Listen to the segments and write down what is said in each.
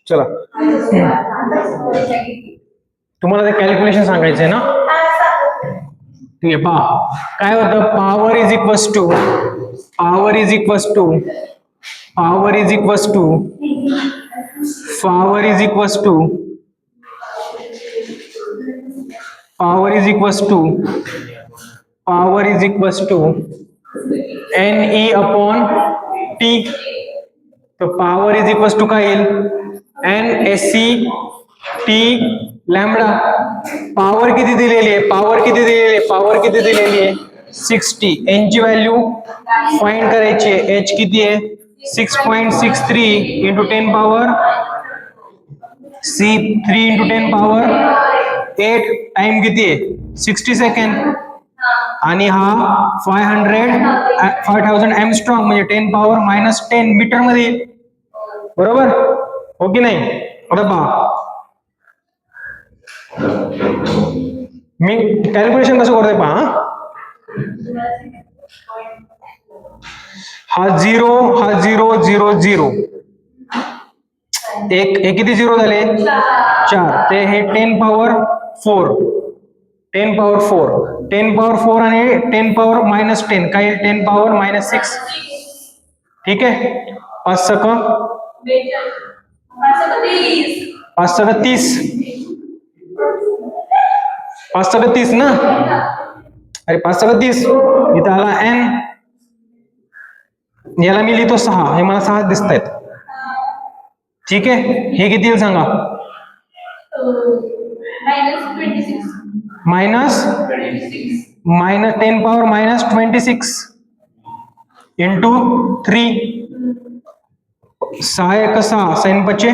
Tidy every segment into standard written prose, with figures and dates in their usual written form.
चला, तुम्हाला ते कॅल्क्युलेशन सांगायचंय ना. ठीक आहे, पहा काय होतं. Power is equals to power is equals to power is equals to power is equals to power is equals to power is equals to NE upon T. तो पॉवर इज इक्वल्स टू काय येईल, NSC T lambda. Power किती दिलेली आहे, power किती दिलेली आहे, power किती दिलेली आहे 60. N ची व्हॅल्यू फाइंड करायची आहे. H किती आहे 6.63 into 10 power C 3 into 10 power 8. Time किती आहे 60 सेकंड. आणि हा 5000 एमस्ट्रॉंग म्हणजे 10 पॉवर मायनस 10 मीटर मध्ये येईल. बरोबर हो की नाही. आता पहा मी कॅल्क्युलेशन कसं करतोय पहा. हा 0 एक हे किती झिरो झाले 4. ते हे 10 पॉवर 4 10 पॉवर 4 10 पॉवर 4 आणि 10 पॉवर मायनस 10 काय 10 पॉवर मायनस 6. ठीक आहे. 5 सक 30 5 सक 30 ना. अरे 5 सक 30 इथं आला n. याला मी लिहितो 6. हे मला 6 दिसत आहेत. ठीक आहे. हे किती येईल सांगा. Minus 10 power minus 26 into 3. 6 एक 6 6 5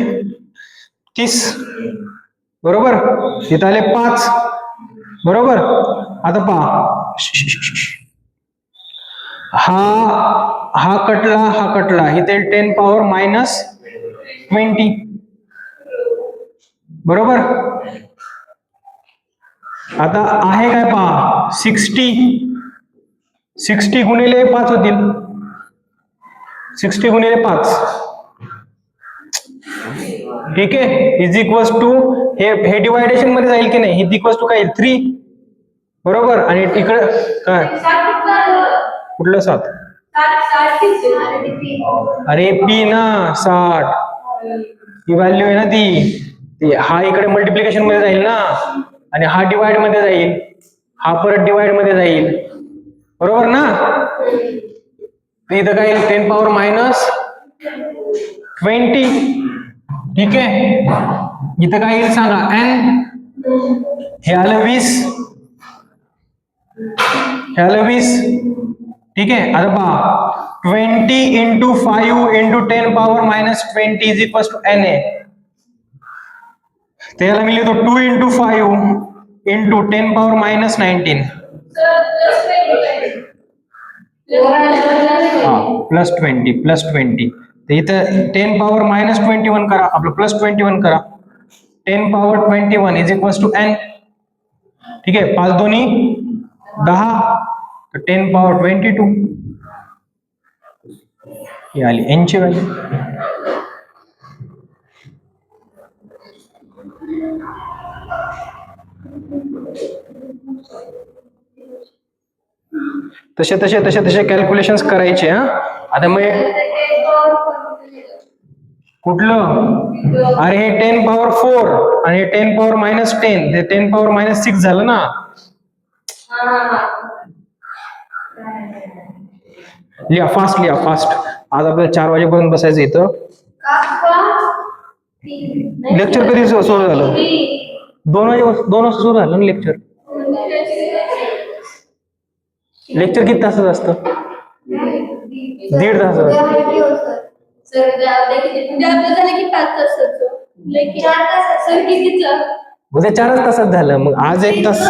30. बरोबर. इथं आले 5. बरोबर. आता पहा हा कटला इथे 10 पॉवर मायनस 20. बरोबर. आता आहे काय पहा 60 गुणिले 5 होतील. 60 गुणिले 5. ठीक आहे. इज इक्वल्स टू हे डिवायडेशन मध्ये जाईल की नाही. इज इक्वल्स टू काय 3. बरोबर. आणि इकडे काय कुठलं 7. अरे पी ना 60 ही व्हॅल्यू आहे ना ती. हा इकडे मल्टिप्लिकेशन मध्ये जाईल ना आणि हा डिवाइड मध्ये जाईल. हा परत डिवाइड मध्ये जाईल. बरोबर ना. इथं काय 10 पॉवर मायनस 20. ठीक आहे. इथं काय येईल सांगा n. हे आलं 20. हे आलं 20. ठीक आहे. आता पहा 20 into 5 into 10 power minus 20 is equal to n आहे. त्याला मी लिहितो 2 into 5 into 10 power minus 19. Plus 20 तर इथं 10 पॉवर मायनस 21 करा. आपलं प्लस 21 करा. 10 power 21 is equal to n. ठीक आहे. 5 दोन्ही 10 तर 10 पॉवर 22 ही आली n ची व्हॅल्यू. तसे कॅल्क्युलेशन्स करायचे. हा आता मग कुठलं. अरे हे 10 पॉवर 4 आणि 10 पॉवर मायनस 10 हे 10 पॉवर मायनस 6 झालं ना. लिहा फास्ट आज आपल्याला 4 वाजेपर्यंत बसायचं इथं. लेक्चर कधी सुरू झालं 2 वाजता सुरू झालं ना लेक्चर. लेक्चर किती तासाचं असतं 1.5 तासाचं. उद्या 4 तासात झालं. मग आज 1 तास.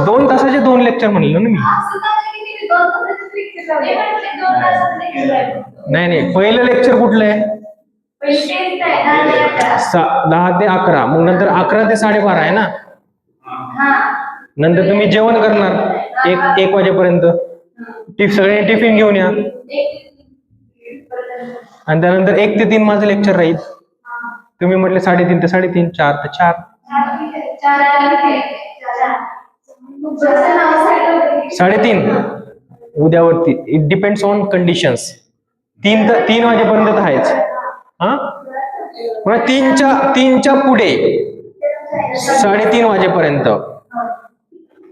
2 तासाचे 2 लेक्चर म्हणलं ना मी. नाही पहिलं लेक्चर कुठलं आहे 10 ते 11. मग नंतर 11 ते 12:30 आहे ना. नंतर तुम्ही जेवण करणार 1 वाजेपर्यंत. सगळ्यांनी टिफिन घेऊन या. आणि त्यानंतर 1 ते 3 माझं लेक्चर राहील. तुम्ही म्हटले 3:30 ते 3:30, 4 ते 4. 3:30 उद्यावरती. It depends on conditions. 3 वाजेपर्यंत तर आहेच. हा, 3च्या पुढे 3:30 वाजेपर्यंत.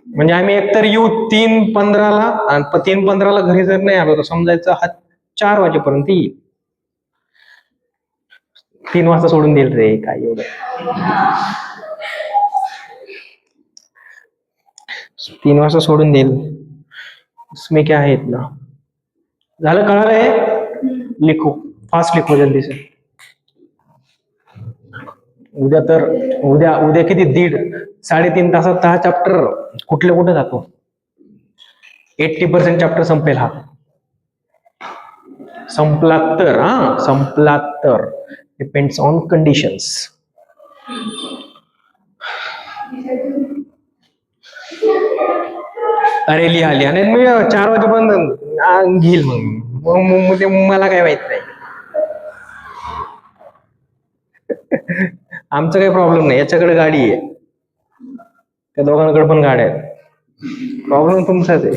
म्हणजे आम्ही एकतर येऊ 3:15ला आणि 3:15ला घरी जर नाही आलो तर समजायचं 4 वाजेपर्यंत येईल. 3 वाजता सोडून देईल रे, काय एवढं. 3 वाजता सोडून देईल. इसमें क्या है इतना. झालं, कळालंय? लिखो, फास्ट लिखो जल्दी से. उद्या किती 3.5 तासात हा चॅप्टर कुठे जातो. 80% चॅप्टर संपेल हा. संपला तर डिपेंड्स ऑन कंडिशन्स. अरे लिहा नाही मी 4 वाजेपर्यंत घेईल. मग मला काय माहित नाही. आमचं काही प्रॉब्लेम नाही, याच्याकडे गाडी आहे, त्या दोघांकडे पण गाड्या आहेत. प्रॉब्लेम तुमचाच आहे,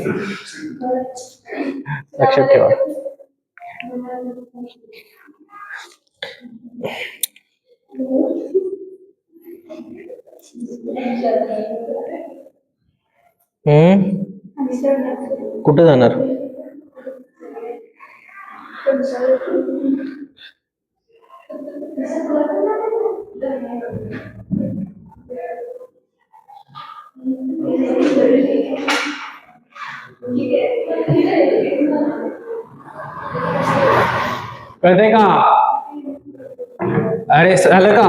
लक्षात ठेवा. कुठं जाणार? कळतंय का? अरे झालं का?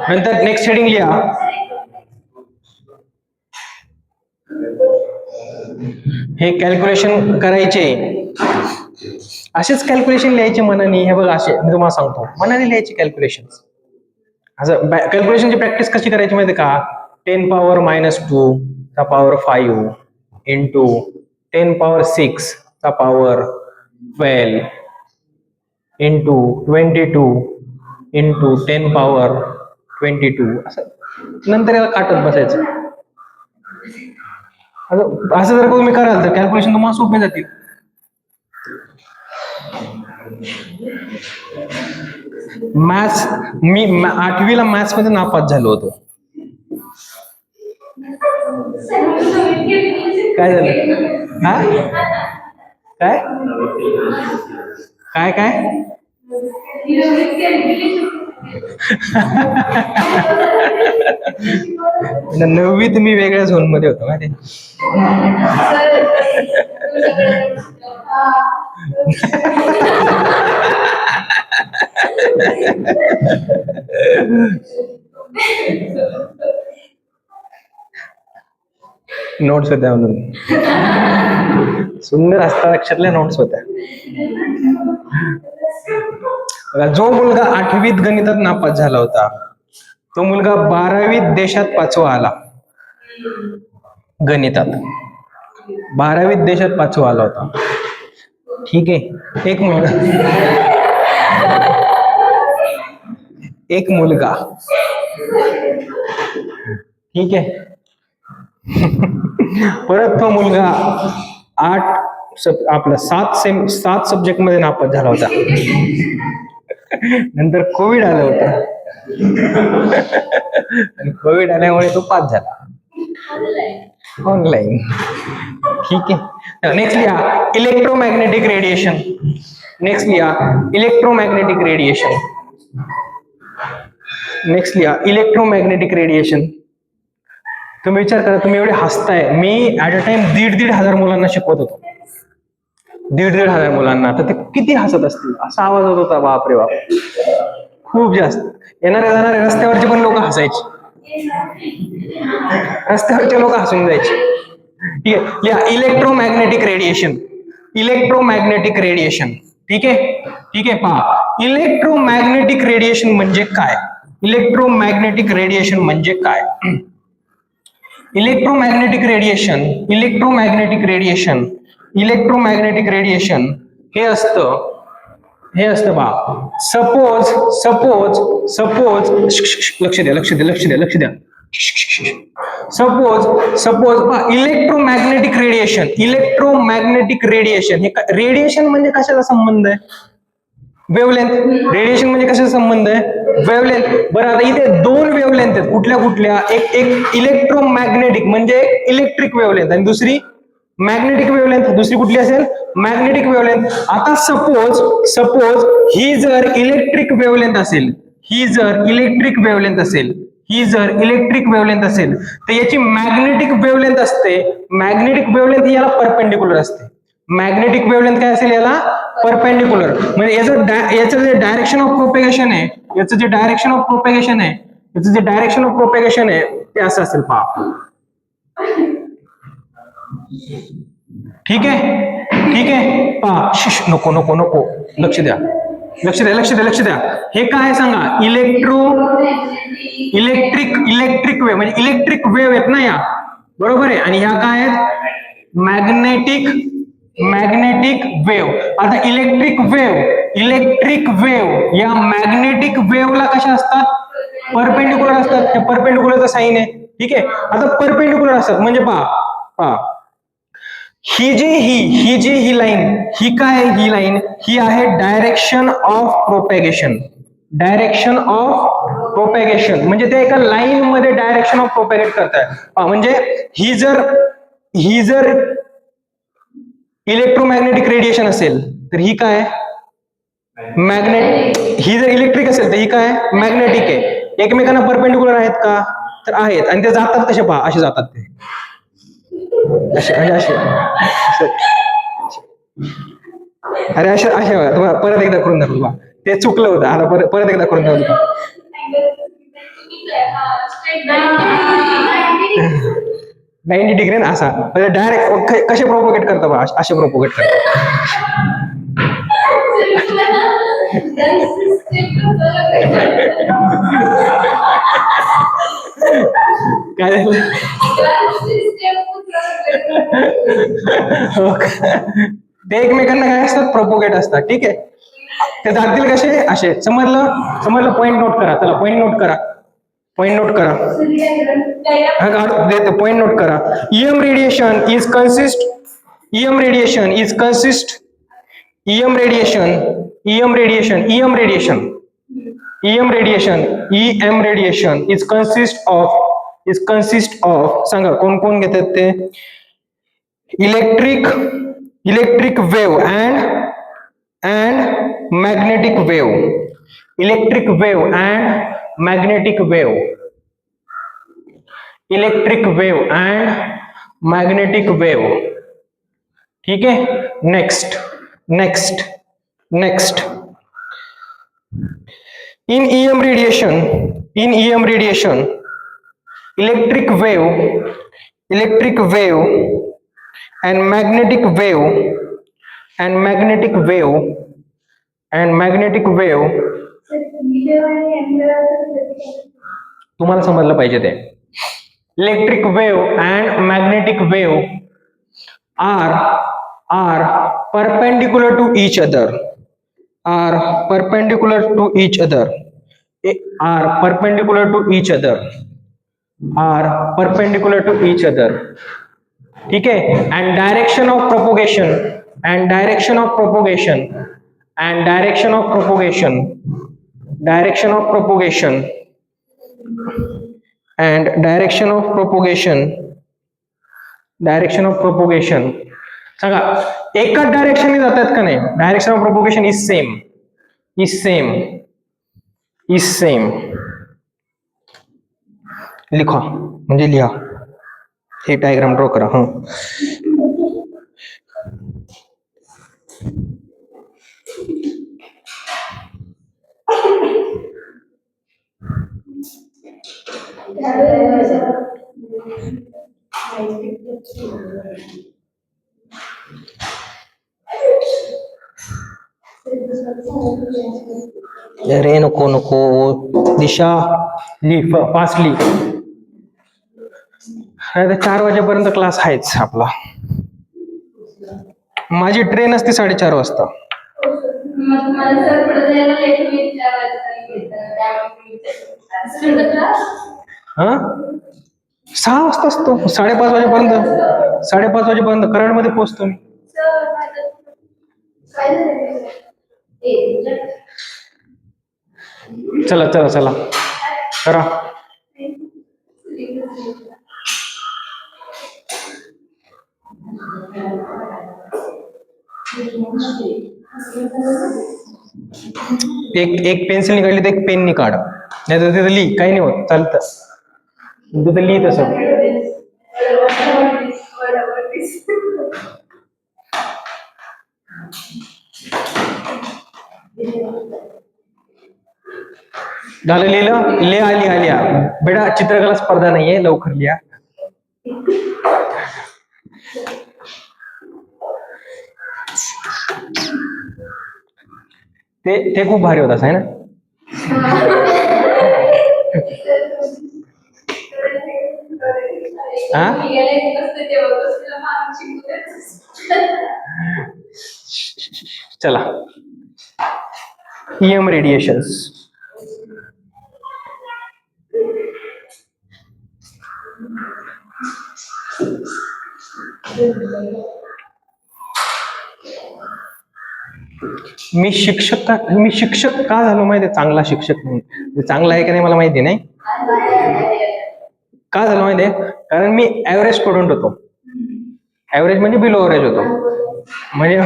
नंतर नेक्स्ट हेडिंग लिहा. हे कॅल्क्युलेशन करायचे, असेच कॅल्क्युलेशन लिहायचे मनाने. हे बघा, असे मी तुम्हाला सांगतो, मनाने लिहायचे कॅल्क्युलेशन. असं कॅल्क्युलेशनची प्रॅक्टिस कशी करायची माहिती का? 10⁻² चा पॉवर 5 इंटू 10⁻6 चा पॉवर 12 इंटू 22 इंटू 10⁻22 असं नंतर याला काटत बसायचं. असं जर तुम्ही कराल तर कॅल्क्युलेशन तुम्हाला सोपे जातील. मॅथ्स, मी 8वीला मॅथ्स मध्ये नापास झालो होतो. काय झालं? काय 9वीत मी वेगळ्या झोन मध्ये होतो माहिती. नोट्स होत्या म्हणून, सुंदर हस्ताक्षरातल्या नोट्स होत्या. जो मुलगा 8वीत गणितात नापास झाला होता, तो मुलगा 12वीत देशात 5वा आला. गणितात 12वीत देशात 5वा आला होता. ठीक आहे. एक मुलगा ठीक आहे. परत तो मुलगा 7 सब्जेक्ट मध्ये नापास झाला होता. नंतर कोविड आलं होतं आणि कोविड आल्यामुळे तो पास झाला ऑनलाईन. ठीक आहे. नेक्स्ट लिहा इलेक्ट्रोमॅग्नेटिक रेडिएशन. नेक्स्ट लिहा इलेक्ट्रोमॅग्नेटिक रेडिएशन. नेक्स्ट लिहा इलेक्ट्रोमॅग्नेटिक रेडिएशन. तुम्ही विचार करा, तुम्ही एवढे हसताय, मी ऍट अ टाइम 1,500 मुलांना शिकवत होतो. 1,500 मुलांना, तर ते किती हसत असतील. असा आवाज होत होता, बापरे बाप, खूप जास्त. येणारे जाणारे रस्त्यावरचे पण लोक हसायचे, रस्त्यावरचे लोक हसून जायचे. ठीक आहे. लिहा इलेक्ट्रोमॅग्नेटिक रेडिएशन. Electromagnetic radiation. ठीक आहे. ठीक आहे. पहा, इलेक्ट्रोमॅग्नेटिक रेडिएशन म्हणजे काय? इलेक्ट्रोमॅग्नेटिक रेडिएशन म्हणजे काय? इलेक्ट्रोमॅग्नेटिक रेडिएशन इलेक्ट्रोमॅग्नेटिक रेडिएशन हे असतं बा. सपोज सपोज सपोज लक्ष द्या लक्ष द्या लक्ष द्या लक्ष द्या. सपोज सपोज इलेक्ट्रोमॅग्नेटिक रेडिएशन हे रेडिएशन म्हणजे कशाचा संबंध आहे? वेवलेंथ. रेडिएशन म्हणजे कशाचा संबंध आहे? वेवलेंथ. बरं आता इथे दोन वेवलेंथ आहेत. कुठल्या कुठल्या? एक इलेक्ट्रोमॅग्नेटिक म्हणजे इलेक्ट्रिक वेवलेंथ आणि दुसरी मॅग्नेटिक वेवलेंथ. दुसरी कुठली असेल? Magnetic wavelength. आता सपोज सपोज ही जर इलेक्ट्रिक वेवलेंथ असेल, ही जर इलेक्ट्रिक वेवलेंथ असेल, ही जर इलेक्ट्रिक वेवलेंथ असेल तर याची मॅग्नेटिक वेवलेंथ असते. मॅग्नेटिक वेवलेंथ याला परपेंडिक्युलर असते. मॅग्नेटिक वेवलेंथ काय असेल? याला परपेंडिक्युलर. म्हणजे याचं जे डायरेक्शन ऑफ प्रोपेगेशन आहे, याचं जे डायरेक्शन ऑफ प्रोपेगेशन आहे, याचं जे डायरेक्शन ऑफ प्रोपेगेशन आहे ते असं असेल पहा. ठीक आहे ठीक आहे पहा. नको नको नको लक्ष द्या लक्ष द्या लक्ष द्या लक्ष द्या. हे काय सांगा? इलेक्ट्रिक वेव्ह म्हणजे इलेक्ट्रिक वेव्ह आहेत ना या, बरोबर आहे. आणि ह्या काय आहेत? Magnetic wave. आता इलेक्ट्रिक वेव्ह या मॅग्नेटिक वेव्हला कशा असतात? परपेंडिक्युलर असतात. हे परपेंडिक्युलरचा साईन आहे. ठीक आहे. आता परपेंडिक्युलर असतात म्हणजे पहा ही जी लाईन ही काय? ही लाईन ही आहे direction of propagation. Direction of propagation म्हणजे ते एका लाईन मध्ये डायरेक्शन ऑफ प्रोपेगेट करताय. म्हणजे ही जर इलेक्ट्रोमॅग्नेटिक रेडिएशन असेल तर ही काय? मॅग्नेटिक. ही जर इलेक्ट्रिक असेल तर ही काय? मॅग्नेटिक आहे. एकमेकांना परपेंडिक्युलर आहेत का? तर आहेत. आणि ते जातात कसे? पहा असे जातात ते असे म्हणजे असे. अरे असे असे तुम्हाला परत एकदा करून दाखवू. ते चुकलं होतं. आता परत एकदा करून दाखवू. 90 डिग्री ना असा म्हणजे डायरेक्ट कसे प्रोपोगेट करता बा? असे प्रोपोगेट करतात. काय झालं? ते एकमेकांना काय असतात? प्रोपोगेट असतात. ठीक आहे. ते जातील कसे? असे. समजलं पॉइंट नोट करा. चला पॉइंट नोट करा. पॉइंट नोट करा. पॉइंट नोट करा. EM radiation is consist of सांगा कोण कोण घेतात ते? Electric wave and magnetic wave. Electric wave and magnetic wave. Electric wave and magnetic wave. ठीक है. next in EM radiation electric wave and magnetic wave तुम्हाला समजलं पाहिजे ते. Electric wave and magnetic wave are perpendicular to each other. ठीक है. and direction of propagation सांगा एकाच डायरेक्शनने जातात का नाही? Direction of propagation is same. लिखा म्हणजे लिहा. हे डायग्राम ड्रॉ करा. अरे नको दिशा फास्टली. 4 वाजेपर्यंत क्लास आहेच आपला. माझी ट्रेन असते 4:30 वाजता. हा 6 वाजता असतो. 5:30 वाजेपर्यंत 5:30 वाजेपर्यंत कराडमध्ये पोहोचतो मी. चला चला चला करा. एक पेन्सिल निकाडली तर एक पेन निकाड, नाही तर तिथं लिही, काही नाही होत, चालतं तिथं लिही तसं. झालं लिहिलं? लिहा बेटा, चित्रकला स्पर्धा नाहीये, लवकर लिहा. ते खूप भारी होता आहे ना. चला, EM रेडिएशन्स. मी शिक्षक का झालो माहिती आहे? चांगला शिक्षक म्हणून. चांगला आहे का नाही मला माहिती नाही. का झालं माहिती आहे? कारण मी ऍव्हरेज स्टुडंट होतो. ऍव्हरेज म्हणजे बिलो ऍव्हरेज होतो. म्हणजे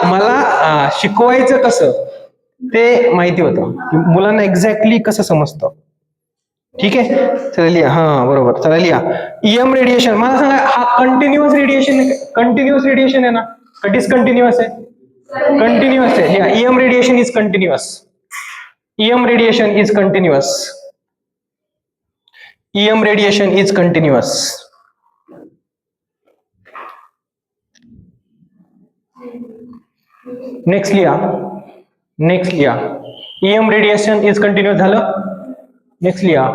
मला शिकवायचं कसं ते माहिती होतं, की मुलांना एक्झॅक्टली कसं समजतं. ठीक आहे, चला लिहा. हा बरोबर, चला लिहा. EM रेडिएशन मला सांगा, हा कंटिन्युअस रेडिएशन आहे ना, का डिसकंटिन्युअस आहे? कंटिन्युअस आहे. EM radiation is continuous. EM radiation is continuous. EM radiation is continuous. Next लिहा. EM रेडिएशन इज कंटिन्युअस झालं. नेक्स्ट लिहा.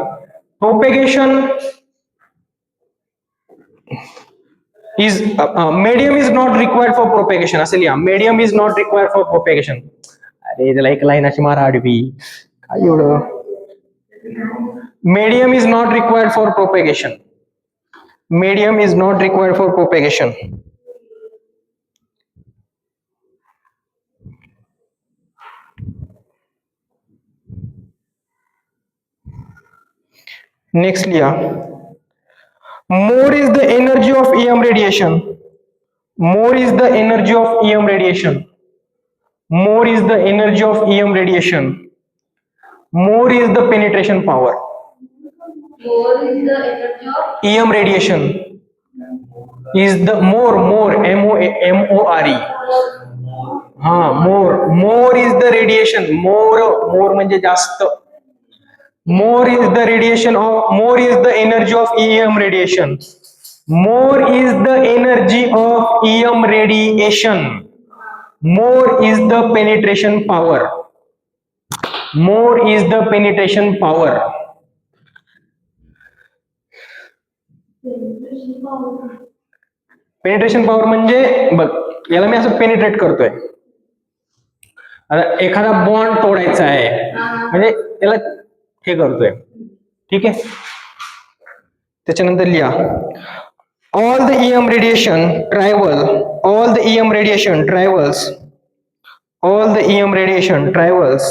Propagation is medium is not required for propagation. असं लिहा, medium is not required for propagation. अरे त्याला एक line अशी मारा आडवी, काय एवढं. medium is not required for propagation. Medium is not required for propagation. Next लिहा. More is the energy of EM radiation. More is the energy of EM radiation. More is the energy of EM radiation. More is the penetration power. More is the energy of EM radiation. Is the more MORE. हा more is the radiation. More म्हणजे जास्त. More is the radiation of, more is the energy of EM radiation. More is the energy of EM radiation. More is the penetration power. More is the penetration power. Penetration power म्हणजे बघ, याला मी असं penetrate करतोय. आता एखादा bond तोडायचा आहे म्हणजे याला हे करतोय. ठीक आहे, त्याच्यानंतर लिहा. All the EM radiation travels. All the EM radiation travels. All the EM radiation travels.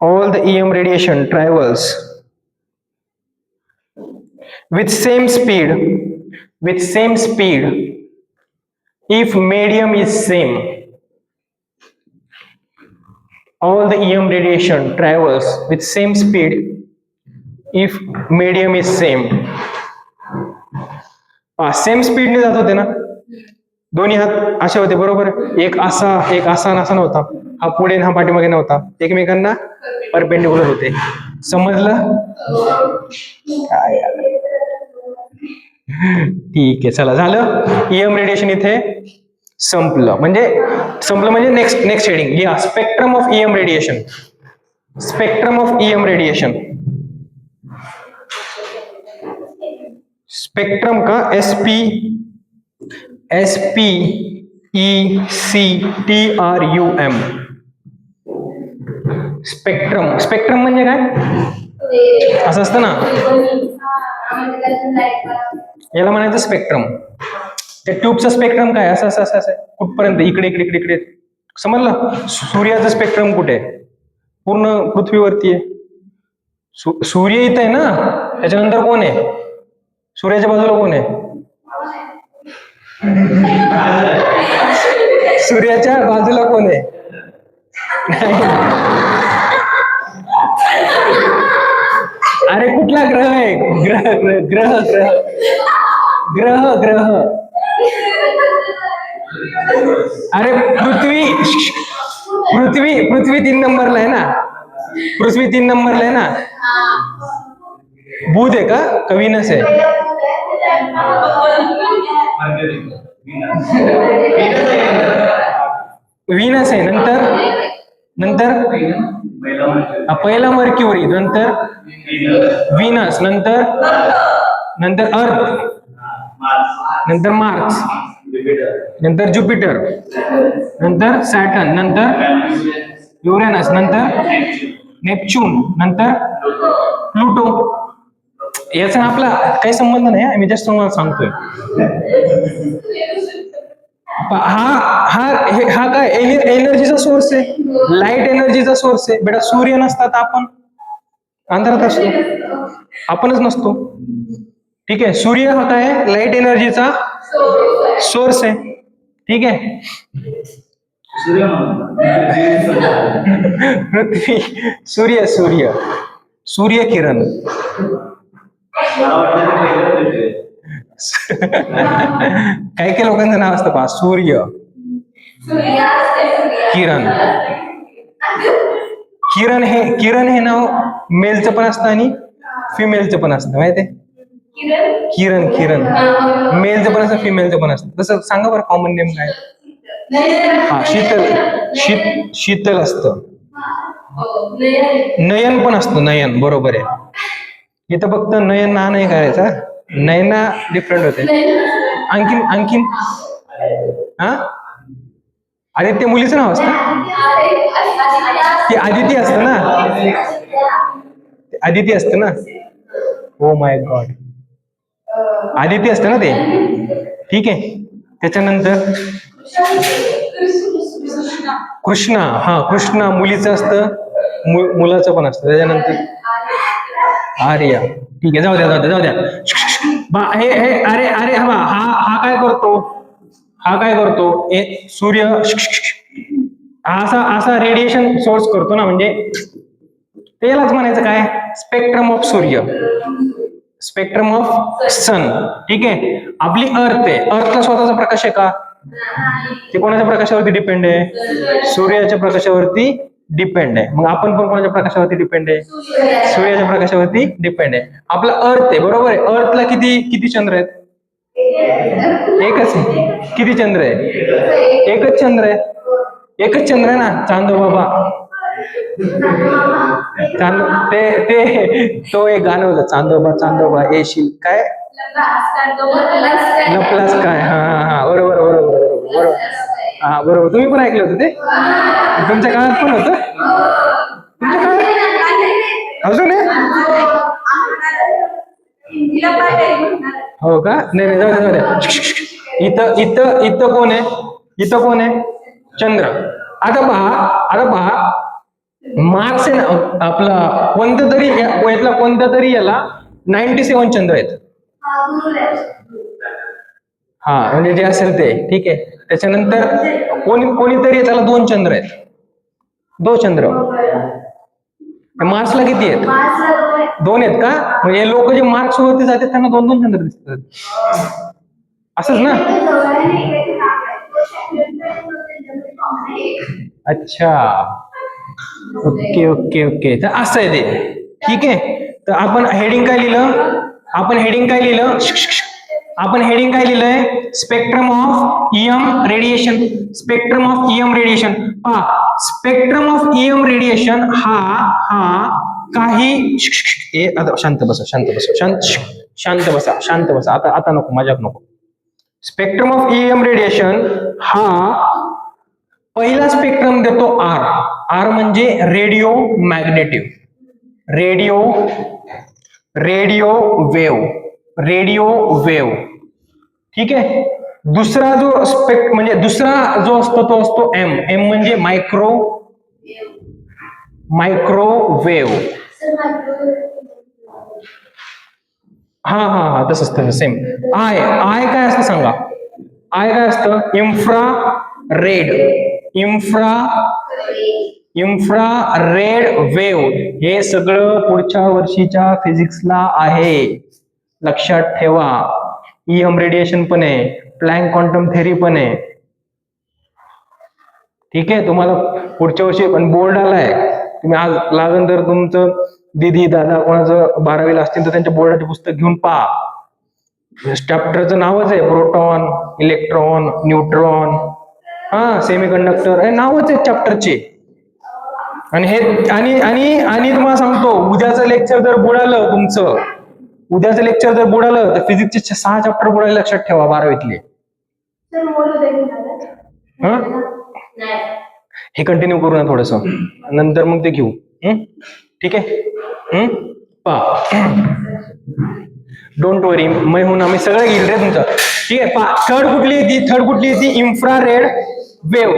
All the EM radiation travels with same speed. With same speed if medium is same. All the EM radiation travels with same speed if medium is same. Same स्पीडने जात होते ना, दोन्ही हात असे होते बरोबर. एक असा असा नव्हता, हा पुढे हा पाठीमागे नव्हता, एकमेकांना परपेंडिक्युलर होते. समजलं? काय ठीक आहे, चला झालं. EM रेडिएशन इथे संपलं म्हणजे नेक्स्ट हेडिंग लिहा. Spectrum of EM radiation. Spectrum of EM radiation. Spectrum का SP SPECTRUM. स्पेक्ट्रम. स्पेक्ट्रम म्हणजे काय असं असतं ना, याला म्हणायचं स्पेक्ट्रम. त्या ट्यूबचं स्पेक्ट्रम काय असं असं असं असं कुठपर्यंत, इकडे इकडे इकडे इकडे, समजलं. सूर्याचं स्पेक्ट्रम कुठे आहे, पूर्ण पृथ्वीवरती आहे. सूर्य इथं आहे ना, त्याच्यानंतर कोण आहे, सूर्याच्या बाजूला कोण आहे, सूर्याच्या बाजूला कोण आहे, अरे कुठला ग्रह आहे, ग्रह ग्रह ग्रह ग्रह ग्रह ग्रह, अरे पृथ्वी पृथ्वी पृथ्वी 3 नंबरला आहे ना, पृथ्वी 3 नंबरला आहे ना. बुध आहे का कविनस आहे, व्हीनस आहे. नंतर नंतर पहिला मर्क्युरी, नंतर व्हीनस, नंतर नंतर अर्थ, नंतर मार्स, नंतर ज्युपिटर, नंतर सॅटर्न, नंतर युरेनस, नंतर नेपच्यून, नंतर प्लुटो. याचा आपला काही संबंध नाही, मी जस्ट तुम्हाला सांगतोय. हा काय एनर्जीचा सोर्स आहे, लाईट एनर्जीचा सोर्स आहे बेटा. सूर्य नसतात आपण अंधारात असतो, आपणच नसतो. ठीक आहे, सूर्य हा काय लाईट एनर्जीचा सोर्स आहे. ठीक आहे, पृथ्वी, सूर्य सूर्य सूर्य किरण, काही काही लोकांचं नाव असतं पहा, सूर्य किरण. किरण हे नाव मेलचं पण असतं आणि फिमेलचं पण असतं, माहिती आहे. किरण किरण मेलचं पण असतं, फिमेलचं पण असतं. तसं सांगा बरं कॉमन नेम काय. हा, शीतल. शीतल असतं. नयन पण असतं, नयन. बरोबर आहे. इथं फक्त नयन ना नाही करायचा, नयना डिफरंट होते. आणखीन आणखीन हा, आदित्य मुलीचं नाव असतं, ते आदिती असतं ना, आदिती असतं ना. ओ माय गॉड, आदिती असतं ना ते. ठीक आहे, त्याच्यानंतर कृष्णा. हा, कृष्णा मुलीचं असतं, मुलाचं पण असतं. त्याच्यानंतर आर्या. ठीक आहे, जाऊ द्या जाऊ द्या जाऊ द्या. हे अरे अरे हा हा काय करतो, हा काय करतो, सूर्य असा असा रेडिएशन सोर्स करतो ना, म्हणजे त्यालाच म्हणायचं काय, स्पेक्ट्रम ऑफ सूर्य, स्पेक्ट्रम ऑफ सन. ठीक आहे, आपली अर्थ आहे, अर्थला स्वतःचा प्रकाश आहे का, ते कोणाच्या प्रकाशावरती डिपेंड आहे, सूर्याच्या प्रकाशावरती डिपेंड आहे. मग आपण पण कोणाच्या प्रकाशावरती डिपेंड आहे, सूर्याच्या प्रकाशावरती डिपेंड आहे. आपला अर्थ आहे, बरोबर आहे. अर्थला किती किती चंद्र आहेत, एकच आहे. किती चंद्र आहे, एकच चंद्र आहे, एकच चंद्र आहे ना, चांदोबाबा. ते ते तो एक गाणं होतं, चांदोबा चांदोबा येशील काय, लपलास काय. हा हा हा, बरोबर बरोबर बरोबर. हा बरोबर, तुम्ही पण ऐकलं होतं ते, तुमच्या काळात पण होतं, तुमच्या काळात अजून आहे. हो का, नाही नाही, जाऊ द्या जाऊ द्या. इथं इथं इथं कोण आहे, इथं कोण आहे, चंद्र. आता पहा मार्क्स आहे ना आपला, कोणत्या तरी यातला, कोणत्या तरी याला 97 चंद्र आहेत. हा, म्हणजे जे असेल ते. ठीक आहे, त्याच्यानंतर कोणीतरी त्याला 2 चंद्र आहेत, 2 चंद्र. मार्क्सला किती आहेत, 2 आहेत का, म्हणजे लोक जे मार्क्स वरती जातात त्यांना 2-2 चंद्र दिसतात, असंच ना. अच्छा, ओके ओके ओके, तर असं आहे ते. ठीक आहे, तर आपण हेडिंग काय लिहिलं, आपण हेडिंग काय लिहिलं, आपण हेडिंग काय लिहिलंय, spectrum of EM radiation. Spectrum of EM radiation. पहा, स्पेक्ट्रम ऑफ ईएम रेडिएशन हा काही, आता शांत बसा शांत बसा शांत बसा शांत बसा, आता नको, मजाक नको. स्पेक्ट्रम ऑफ ईएम रेडिएशन हा पहिला स्पेक्ट्रम देतो आर. आर म्हणजे रेडिओ मॅग्नेटिव्ह, रेडिओ वेव्ह. ठीक आहे. दुसरा जो म्हणजे दुसरा जो असतो तो असतो एम. एम म्हणजे मायक्रोवेव्ह. हा तसंच सेम. आय काय असतं सांगा? आय काय असतं? Infrared wave. हे सगळं पुढच्या वर्षीच्या फिजिक्सला आहे, लक्षात ठेवा. ईएम रेडिएशन पण आहे, प्लँक क्वांटम थेरी पण आहे. ठीक आहे. तुम्हाला पुढच्या वर्षी पण बोर्ड आलाय. तुम्ही आज लागन तर तुमचं दीदी दादा कोणाचं 12वीला असतील तर त्यांच्या बोर्डाचे पुस्तक घेऊन पहा. चॅप्टरचं नावच आहे प्रोटॉन, इलेक्ट्रॉन, न्यूट्रॉन, सेमीकंडक्टर, हे नावच आहे चॅप्टरचे. आणि हे आणि तुम्हाला सांगतो, उद्याचं लेक्चर जर बुडालं तर फिजिक्सचे 6 चॅप्टर बुडाले, लक्षात ठेवा 12वीतले. हे कंटिन्यू करू ना थोडस, नंतर मग ते घेऊ. ठीक आहे. डोंट वरी, मैं हूं ना, मी सगळं घेईल रे तुमचं. ठीक आहे. थर्ड कुठली येते? Infrared wave.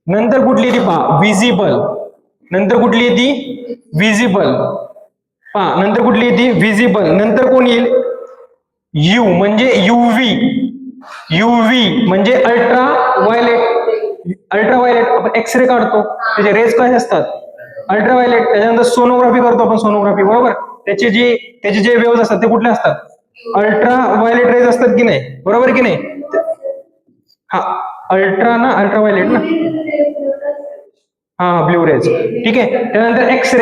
नंतर कुठली येते पहा? विजिबल. नंतर कुठली येते? विजिबल. नंतर कुठली येते? विजिबल. नंतर कोण येईल? यू म्हणजे युव्ही म्हणजे अल्ट्रा व्हायलेट. आपण एक्सरे काढतो, त्याचे रेज काय असतात? Ultra violet. त्याच्यानंतर सोनोग्राफी करतो आपण, सोनोग्राफी, बरोबर. त्याचे जे वेव्ह असतात ते कुठले असतात? अल्ट्रा व्हायलेट रेज असतात की नाही? बरोबर की नाही? अल्ट्रा व्हायलेट ना. Blue rays. ठीक आहे. त्यानंतर एक्स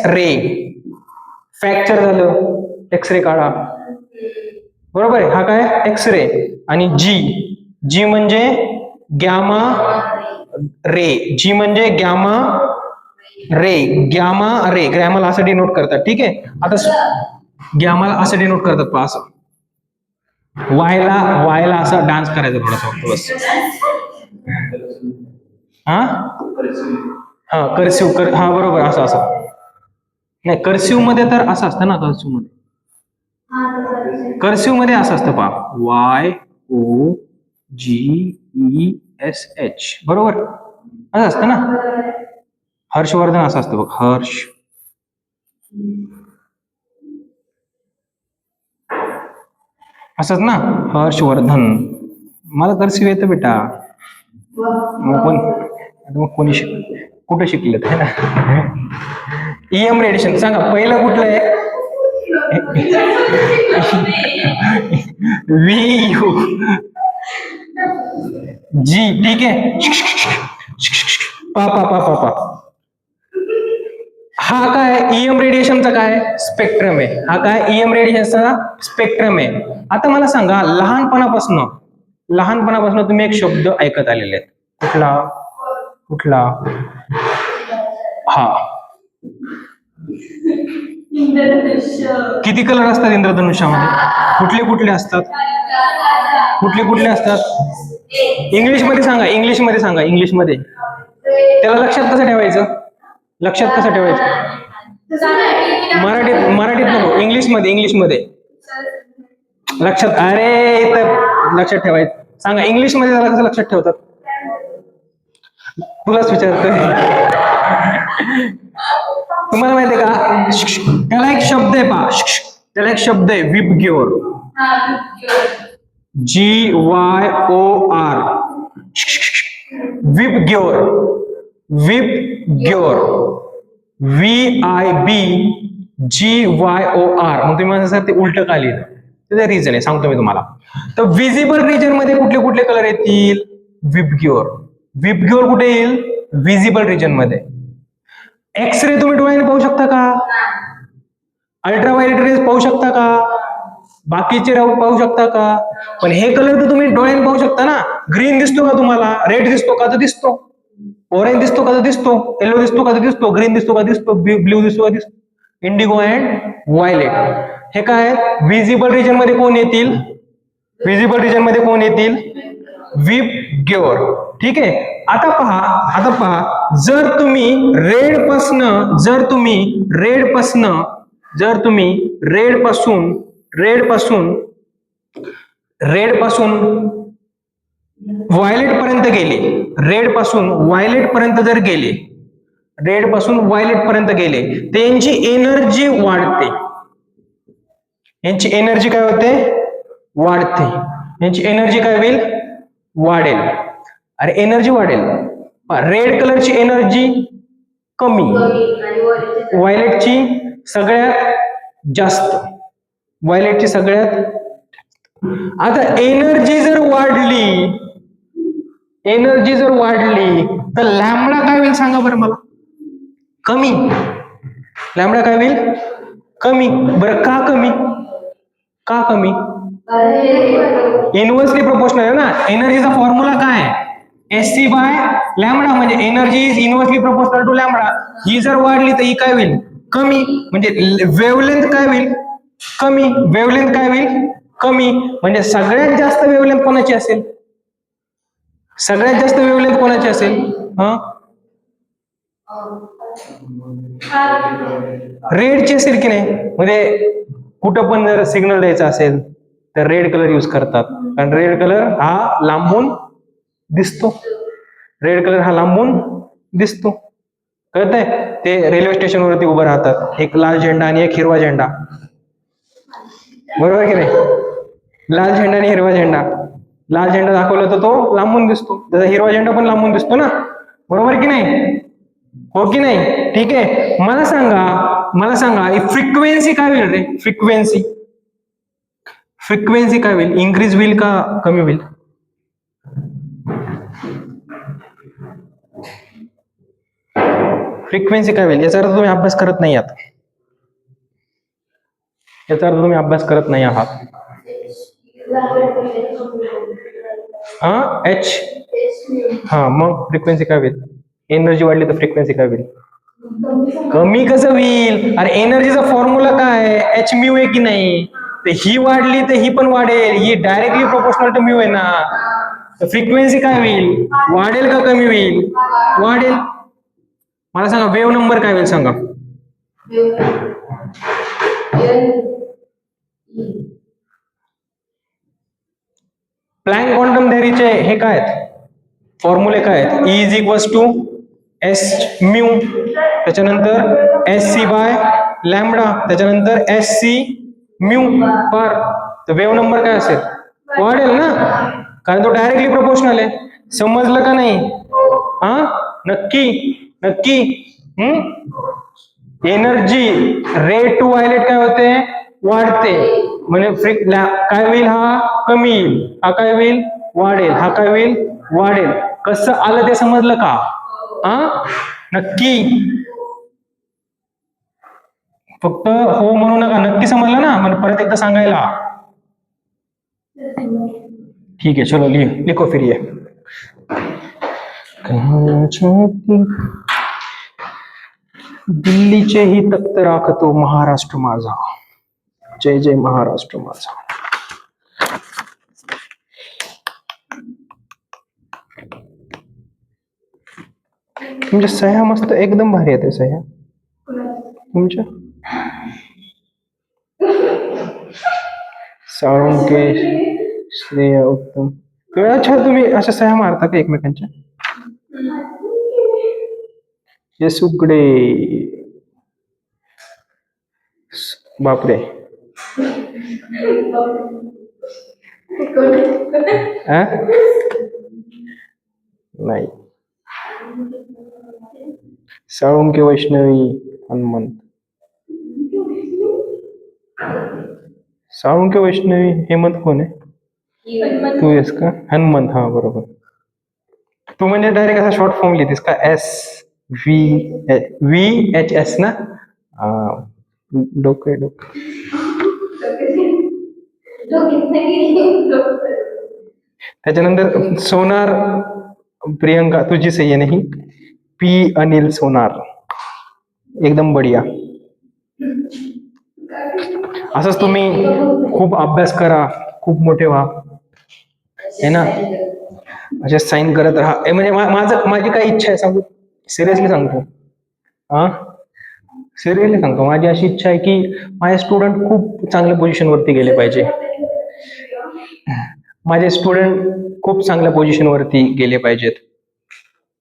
रे. फ्रॅक्चर झालं, एक्सरे काढा, बरोबर आहे. हा काय? एक्सरे. आणि जी म्हणजे गॅमा रे. ग्रॅमाला असं डिनोट करतात. ठीक आहे. आता गॅमाला असं डिनोट करतात पहा, असं वायला असा डान्स करायचा थोडासा बस. कर्सिव्ह बरोबर. असं नाही, कर्सिव्ह मध्ये तर असं असतं ना. कर्सिव्ह मध्ये असं असतं पहा, YOGESH, बरोबर. असं असतं ना. हर्षवर्धन असं असतं बघ, असंच ना, हर्षवर्धन. मला कर्सिव्ह येतं बेटा. मग कोणी कुठे शिकलेत है ना. ईएम रेडिएशन सांगा पहिलं कुठलं आहे? VU जी. ठीक आहे. पा हा काय? ईएम रेडिएशनचा काय स्पेक्ट्रम आहे? हा काय? ईएम रेडिएशनचा स्पेक्ट्रम आहे. आता मला सांगा, लहानपणापासून तुम्ही एक शब्द ऐकत आलेले आहेत. कुठला? किती कलर असतात इंद्रधनुष्यामध्ये? कुठले असतात? कुठले असतात? इंग्लिशमध्ये सांगा. इंग्लिशमध्ये त्याला लक्षात कसं ठेवायचं? मराठीत नको, इंग्लिशमध्ये लक्षात. अरे इथं लक्षात ठेवायचं. सांगा इंग्लिशमध्ये त्याला कसं लक्षात ठेवतात? तुलाच विचारतोय. तुम्हाला माहितीये का? त्याला एक शब्द आहे पहा, त्याला एक शब्द आहे विबग्योर. GYOR. विबग्योर. VIBGYOR. मग तुम्ही म्हणता ते उलट का लिहिलं? त्याचं रिझन आहे, सांगतो मी तुम्हाला. तर विजिबल रिजन मध्ये कुठले कलर येतील? विबग्योर कुठे येईल? विजिबल रिजन मध्ये. एक्सरे तुम्ही डोळ्याने पाहू शकता का? अल्ट्राव्हायलेट रेज पाहू शकता का? बाकीचे पाहू शकता का? पण हे कलर तर तुम्ही डोळ्याने पाहू शकता ना. ग्रीन दिसतो का तुम्हाला? रेड दिसतो का? तर दिसतो. ऑरेंज दिसतो का? तर दिसतो. येलो दिसतो का? तर दिसतो. ग्रीन दिसतो का? दिसतो. ब्ल्यू दिसतो का? दिसतो. Indigo and violet. हे काय व्हिजिबल रिजन मध्ये कोण येतील? व्हिजिबल रिजन मध्ये कोण येतील? विप ग्योर. ठीक आहे. आता पहा जर तुम्ही रेड पासून व्हायलेट पर्यंत गेले, रेड पासून व्हायलेट पर्यंत गेले, त्यांची एनर्जी वाढते. यांची एनर्जी काय होते? वाढते. यांची एनर्जी काय होईल? वाढेल. अरे एनर्जी वाढेल. रेड कलरची एनर्जी कमी, व्हायलेटची सगळ्यात जास्त. आता एनर्जी जर वाढली तर लॅम्बडा काय होईल सांगा बरं मला? कमी. लॅम्बडा काय होईल? कमी. बरं का कमी? इनव्हर्सली प्रोपोर्शनल आहे ना. एनर्जीचा फॉर्म्युला काय आहे? SC बाय लॅम्बडा, म्हणजे energy is inversely proportional to lambda. ही जर वाढली तर ही काय होईल? कमी. म्हणजे वेव्हलेंथ काय होईल? कमी. म्हणजे सगळ्यात जास्त वेव्हलेंथ कोणाची असेल? रेडची असेल की नाही? म्हणजे कुठं पण जर सिग्नल द्यायचा असेल तर रेड कलर यूज करतात, कारण रेड कलर हा लांबून दिसतो. कळतंय? ते रेल्वे स्टेशन वरती उभं राहतात, एक लाल झेंडा आणि एक हिरवा झेंडा, बरोबर की नाही? लाल झेंडा आणि हिरवा झेंडा. लाल झेंडा दाखवला तर तो लांबून दिसतो, त्याचा हिरवा झेंडा पण लांबून दिसतो ना, बरोबर की नाही? हो की नाही? ठीक आहे. मला सांगा फ्रिक्वेन्सी काय होईल रे? फ्रिक्वेन्सी काय होईल? इन्क्रीज होईल का कमी होईल? फ्रिक्वेन्सी काय होईल? याचा अर्थ तुम्ही अभ्यास करत नाही आहात. मग फ्रिक्वेन्सी काय होईल? एनर्जी वाढली तर फ्रिक्वेन्सी काय होईल? कमी कसं होईल? अरे एनर्जीचा फॉर्म्युला काय? एच म्यू आहे की नाही? तर ही वाढली तर ही पण वाढेल, ही डायरेक्टली प्रोपोर्शनल टू म्यू आहे ना. तर फ्रिक्वेन्सी काय होईल? वाढेल का कमी होईल? वाढेल. मला सांगा वेव्ह नंबर काय होईल सांगा? प्लँक क्वांटम थेअरीचे हे काय आहेत? फॉर्म्युले काय आहेत? E is equals to S mu, त्याच्यानंतर SC बाय लॅम्बडा, त्याच्यानंतर SC म्यू पर. तर वेव्ह नंबर काय असेल? वाढेल ना, कारण तो डायरेक्टली प्रोपोर्शनल आहे. समजलं का नाही? नक्की. एनर्जी रेड टू व्हायलेट काय होते? वाढते. म्हणजे काय होईल? हा कमी येईल. हा काय होईल? वाढेल. हा काय होईल? वाढेल. कसं आलं ते समजलं का? नक्की. फक्त हो म्हणू नका, नक्की समजलं ना? मला परत एकदा सांगायला. ठीक है, चलो लिखो फिर ये. दिल्लीचे ही तख्त राखतो महाराष्ट्र माझा. जय जय महाराष्ट्र माझा. तुमच्या सह्या मस्त एकदम भारी येते सह्या तुमच्या. साळुंके, श्रेया, उत्तम. अच्छा, तुम्ही अशा सह्या मारता का एकमेकांच्या? हे सुकडे, बापरे. नाही. साळुंके, वैष्णवी, हनुमंत. साळुंके, वैष्णवी, हेमंत कोण आहे? तू आहेस का? हनुमंत, हा बरोबर. तू म्हणजे डायरेक्ट असा शॉर्ट फॉर्म लिहितेस का? SVHS ना? डोकं. त्याच्यानंतर सोनार प्रियंका, तुझी सही आहे नाही? P अनिल सोनार, एकदम बढिया. असंच तुम्ही खूप अभ्यास करा, खूप मोठे व्हा, है ना, असे साईन करत राहा. म्हणजे माझी काय इच्छा आहे सांगू, सिरियसली सांगतो, हा सिरियसली सांगतो, माझी अशी इच्छा आहे की माझे स्टुडंट खूप चांगल्या पोझिशन वरती गेले पाहिजे. माझे स्टुडंट खूप चांगल्या पोझिशन वरती गेले पाहिजेत.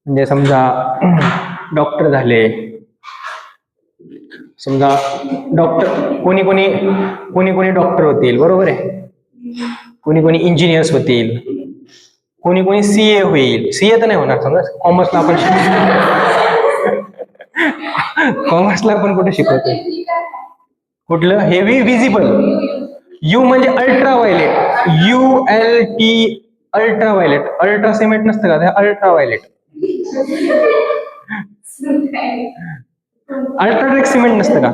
म्हणजे समजा डॉक्टर झाले, समजा डॉक्टर, कोणी कोणी कोणी कोणी डॉक्टर होतील, बरोबर आहे, कोणी कोणी इंजिनियर्स होतील, कोणी कोणी सीए होईल. सीए तर नाही होणार, समजा कॉमर्सला आपण कॉमर्सला आपण कुठे शिकवतो, कुठलं हेवी विजिबल, यू म्हणजे ultra violet, ULT, ultra violet. Ultra cement नसतं का, अल्ट्रा व्हायलेट. अल्ट्राटेक सिमेंट नसतं का,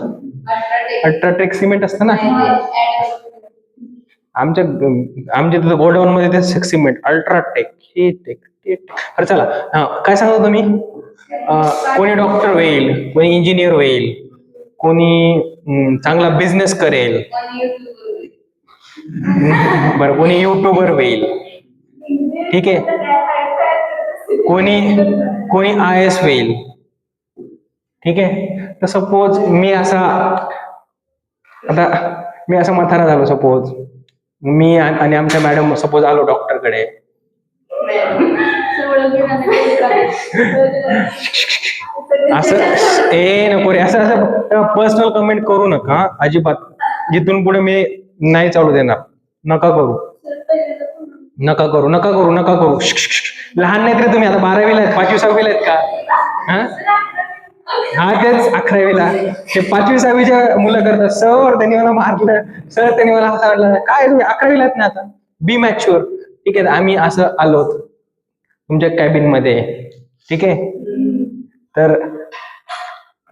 अल्ट्राटेक सिमेंट असतं ना. आमच्या तिथं गोडाऊन मध्ये ते सिमेंट अल्ट्राटेक, हे टेक. बरं चला, हा काय सांगतो तुम्ही, कोणी डॉक्टर होईल, कोणी इंजिनियर होईल, कोणी चांगला बिझनेस करेल, बरं कोणी युट्यूबर होईल, ठीक आहे, कोणी IAS होईल, ठीक आहे. तर सपोज मी असा म्हातारा झालो, सपोज मी आणि आमच्या मॅडम सपोज आलो डॉक्टरकडे, असं नको रे, असं पर्सनल कमेंट करू नका अजिबात. जिथून पुढे मी नाही चालू देणार, नका करू. लहान नाहीत रे तुम्ही, आता 12वीला आहेत, 5वी 6वीला आहेत का, हा तेच 11वीला. ते 5वी 6वीच्या मुलं करतात, सर त्यांनी मला मारलं, सर त्यांनी मला हाताळलं. काय तुम्ही 11वीला आहेत ना, आता बी मॅच्युअर. ठीक आहे, आम्ही असं आलो तुमच्या कॅबिन मध्ये, ठीक आहे. तर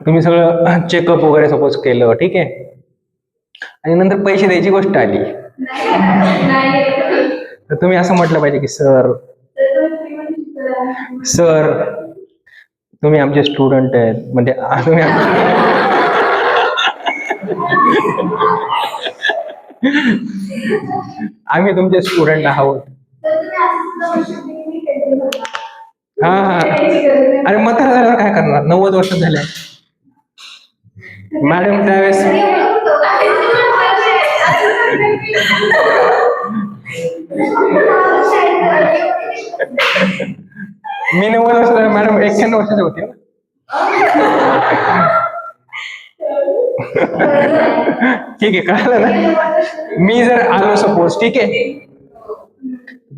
तुम्ही सगळं चेकअप वगैरे सपोज केलं, ठीक आहे, आणि नंतर पैसे द्यायची गोष्ट आली, तर तुम्ही असं म्हटलं पाहिजे की सर तुम्ही आमचे स्टुडंट आहेत, म्हणजे तुम्ही आम्ही तुमचे स्टुडंट आहोत. हा अरे म्हातारा झाल्यावर काय करणार, 90 वर्ष झाले मॅडम त्यावेळेस. मी 90 वर्ष झाले, मॅडम 91 वर्षाचे होते. ठीक आहे, कळलं ना. मी जर आलो सपोज, ठीक आहे,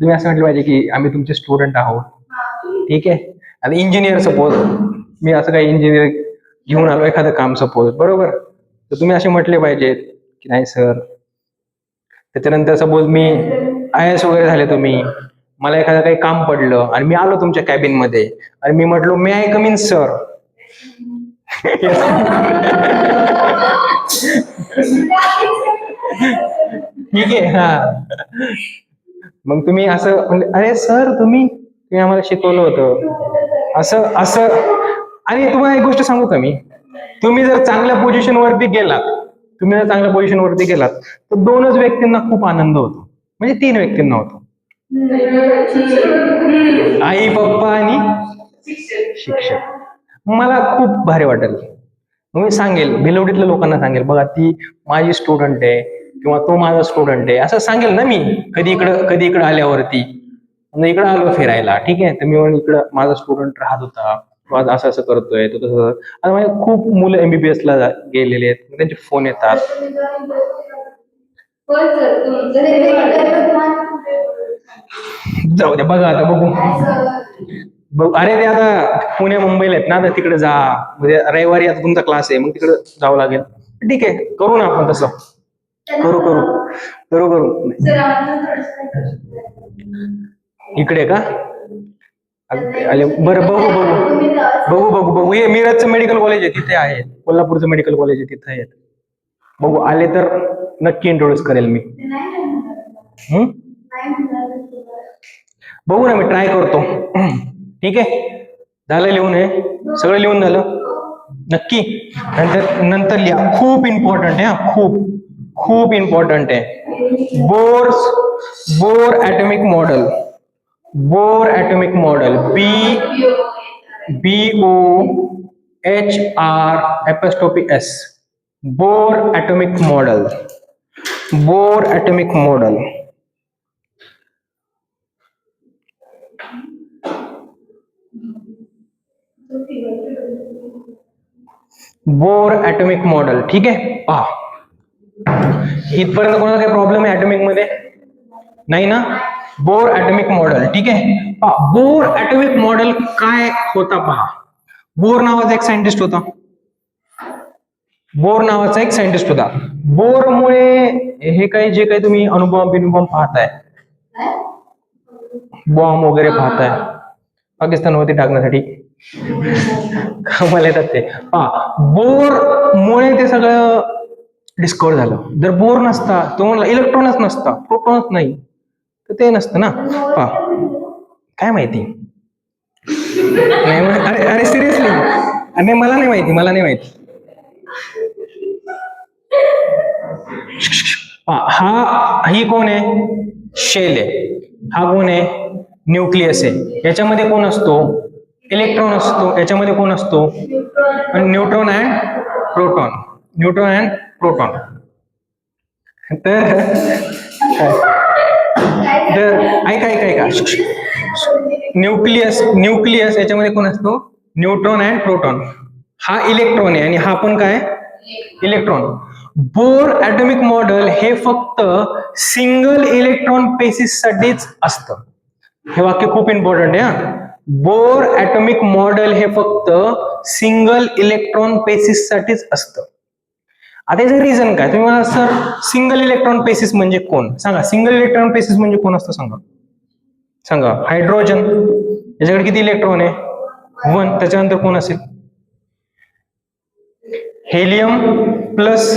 तुम्ही असं म्हटलं पाहिजे की आम्ही तुमचे स्टुडंट आहोत, ठीक आहे. आणि इंजिनियर सपोज, मी असं काही इंजिनियर घेऊन आलो एखादं काम सपोज, बरोबर, तर तुम्ही असे म्हटले पाहिजेत की नाही सर. त्याच्यानंतर सपोज मी IAS वगैरे झाले तुम्ही, मला एखादं काही काम पडलं आणि मी आलो तुमच्या कॅबिन मध्ये आणि मी म्हटलो मे आय कम इन सर, ठीक आहे. हा मग तुम्ही असं म्हणजे, अरे सर तुम्ही आम्हाला शिकवलं होतं असं असं. आणि तुम्हाला एक गोष्ट सांगू का मी, तुम्ही जर चांगल्या पोझिशन वरती गेलात, तर 2च व्यक्तींना खूप आनंद होतो, म्हणजे 3 व्यक्तींना होतो, आई पप्पा आणि शिक्षक. मला खूप भारी वाटेल, मी सांगेल, भिलवडीतल्या लोकांना सांगेल, बघा ती माझी स्टुडंट आहे किंवा तो माझा स्टुडंट आहे, असं सांगेल ना मी. कधी इकडं आल्यावरती, इकडं आलो फिरायला, ठीक आहे, तर मी इकडं माझा स्टुडंट राहत होता, असं असं करतोय तो तसं. आता माझे खूप मुलं MBBS ला गेलेले आहेत, त्यांचे फोन येतात. जाऊ द्या, बघा आता बघू. अरे ते आता पुणे मुंबईला आहेत ना, तर तिकडे जा, म्हणजे रविवारी आता तुमचा क्लास आहे, मग तिकडे जावं लागेल. ठीक आहे, करू ना आपण तसं, करू. इकडे का, बरं बघू. हे मिरजचं मेडिकल कॉलेज आहे तिथे आहे, कोल्हापूरचं मेडिकल कॉलेज आहे तिथे आहेत. बघू, आले तर नक्की इंट्रोड्यूस करेल मी. बघू ना, मी ट्राय करतो. ठीक आहे, झालं लिहून, हे सगळं लिहून झालं नक्की. नंतर लिहा, खूप इम्पॉर्टंट आहे, खूप. खूप इम्पॉर्टंट आहे. Bore atomic model. Bore atomic model BOHR'. Bore atomic model. Bore atomic model. Bore atomic model. ठीक आहे, पहा इथपर्यंत कोणाला काही प्रॉब्लेम आहे ॲटॉमिक मध्ये? नाही ना? Bore atomic model. ठीक आहे, बोर ॲटॉमिक मॉडेल काय होता पहा. बोर नावाचा एक सायंटिस्ट होता. बोर नावाचा एक सायंटिस्ट होता. बोरमुळे हे काही जे काही तुम्ही अणुबॉम्ब पाहताय, बॉम्ब वगैरे पाहताय पाकिस्तानवरती टाकण्यासाठी कामाला येतात ते. बोर मुळे ते सगळं डिस्कवर झालं. जर बोर नसता, तो म्हणला इलेक्ट्रॉनच नसता, प्रोटॉनच नाही, तर ते नसतं ना. काय माहिती? नाही अरे सिरियसली, अरे मला नाही माहिती. ही कोण आहे? शेल आहे. हा कोण आहे? न्यूक्लियस आहे. याच्यामध्ये कोण असतो? इलेक्ट्रॉन असतो. याच्यामध्ये कोण असतो? Neutron and proton. Neutron and proton. तर ऐका न्यूक्लियस याच्यामध्ये कोण असतो? Neutron and proton. हा इलेक्ट्रॉन आहे आणि हा पण काय? इलेक्ट्रॉन. बोर ॲटॉमिक मॉडेल हे फक्त सिंगल इलेक्ट्रॉन पेसिस साठीच असतं. हे वाक्य खूप इम्पॉर्टंट आहे. बोर ॲटॉमिक मॉडेल हे फक्त सिंगल इलेक्ट्रॉन पेसिस साठीच असतं. आता याचं रिझन काय? तुम्ही मला सर सिंगल इलेक्ट्रॉन पेसिस म्हणजे कोण सांगा. सिंगल इलेक्ट्रॉन पेसिस म्हणजे कोण असतं सांगा. हायड्रोजन. याच्याकडे किती इलेक्ट्रॉन आहे? 1. त्याच्यानंतर कोण असेल? Helium plus.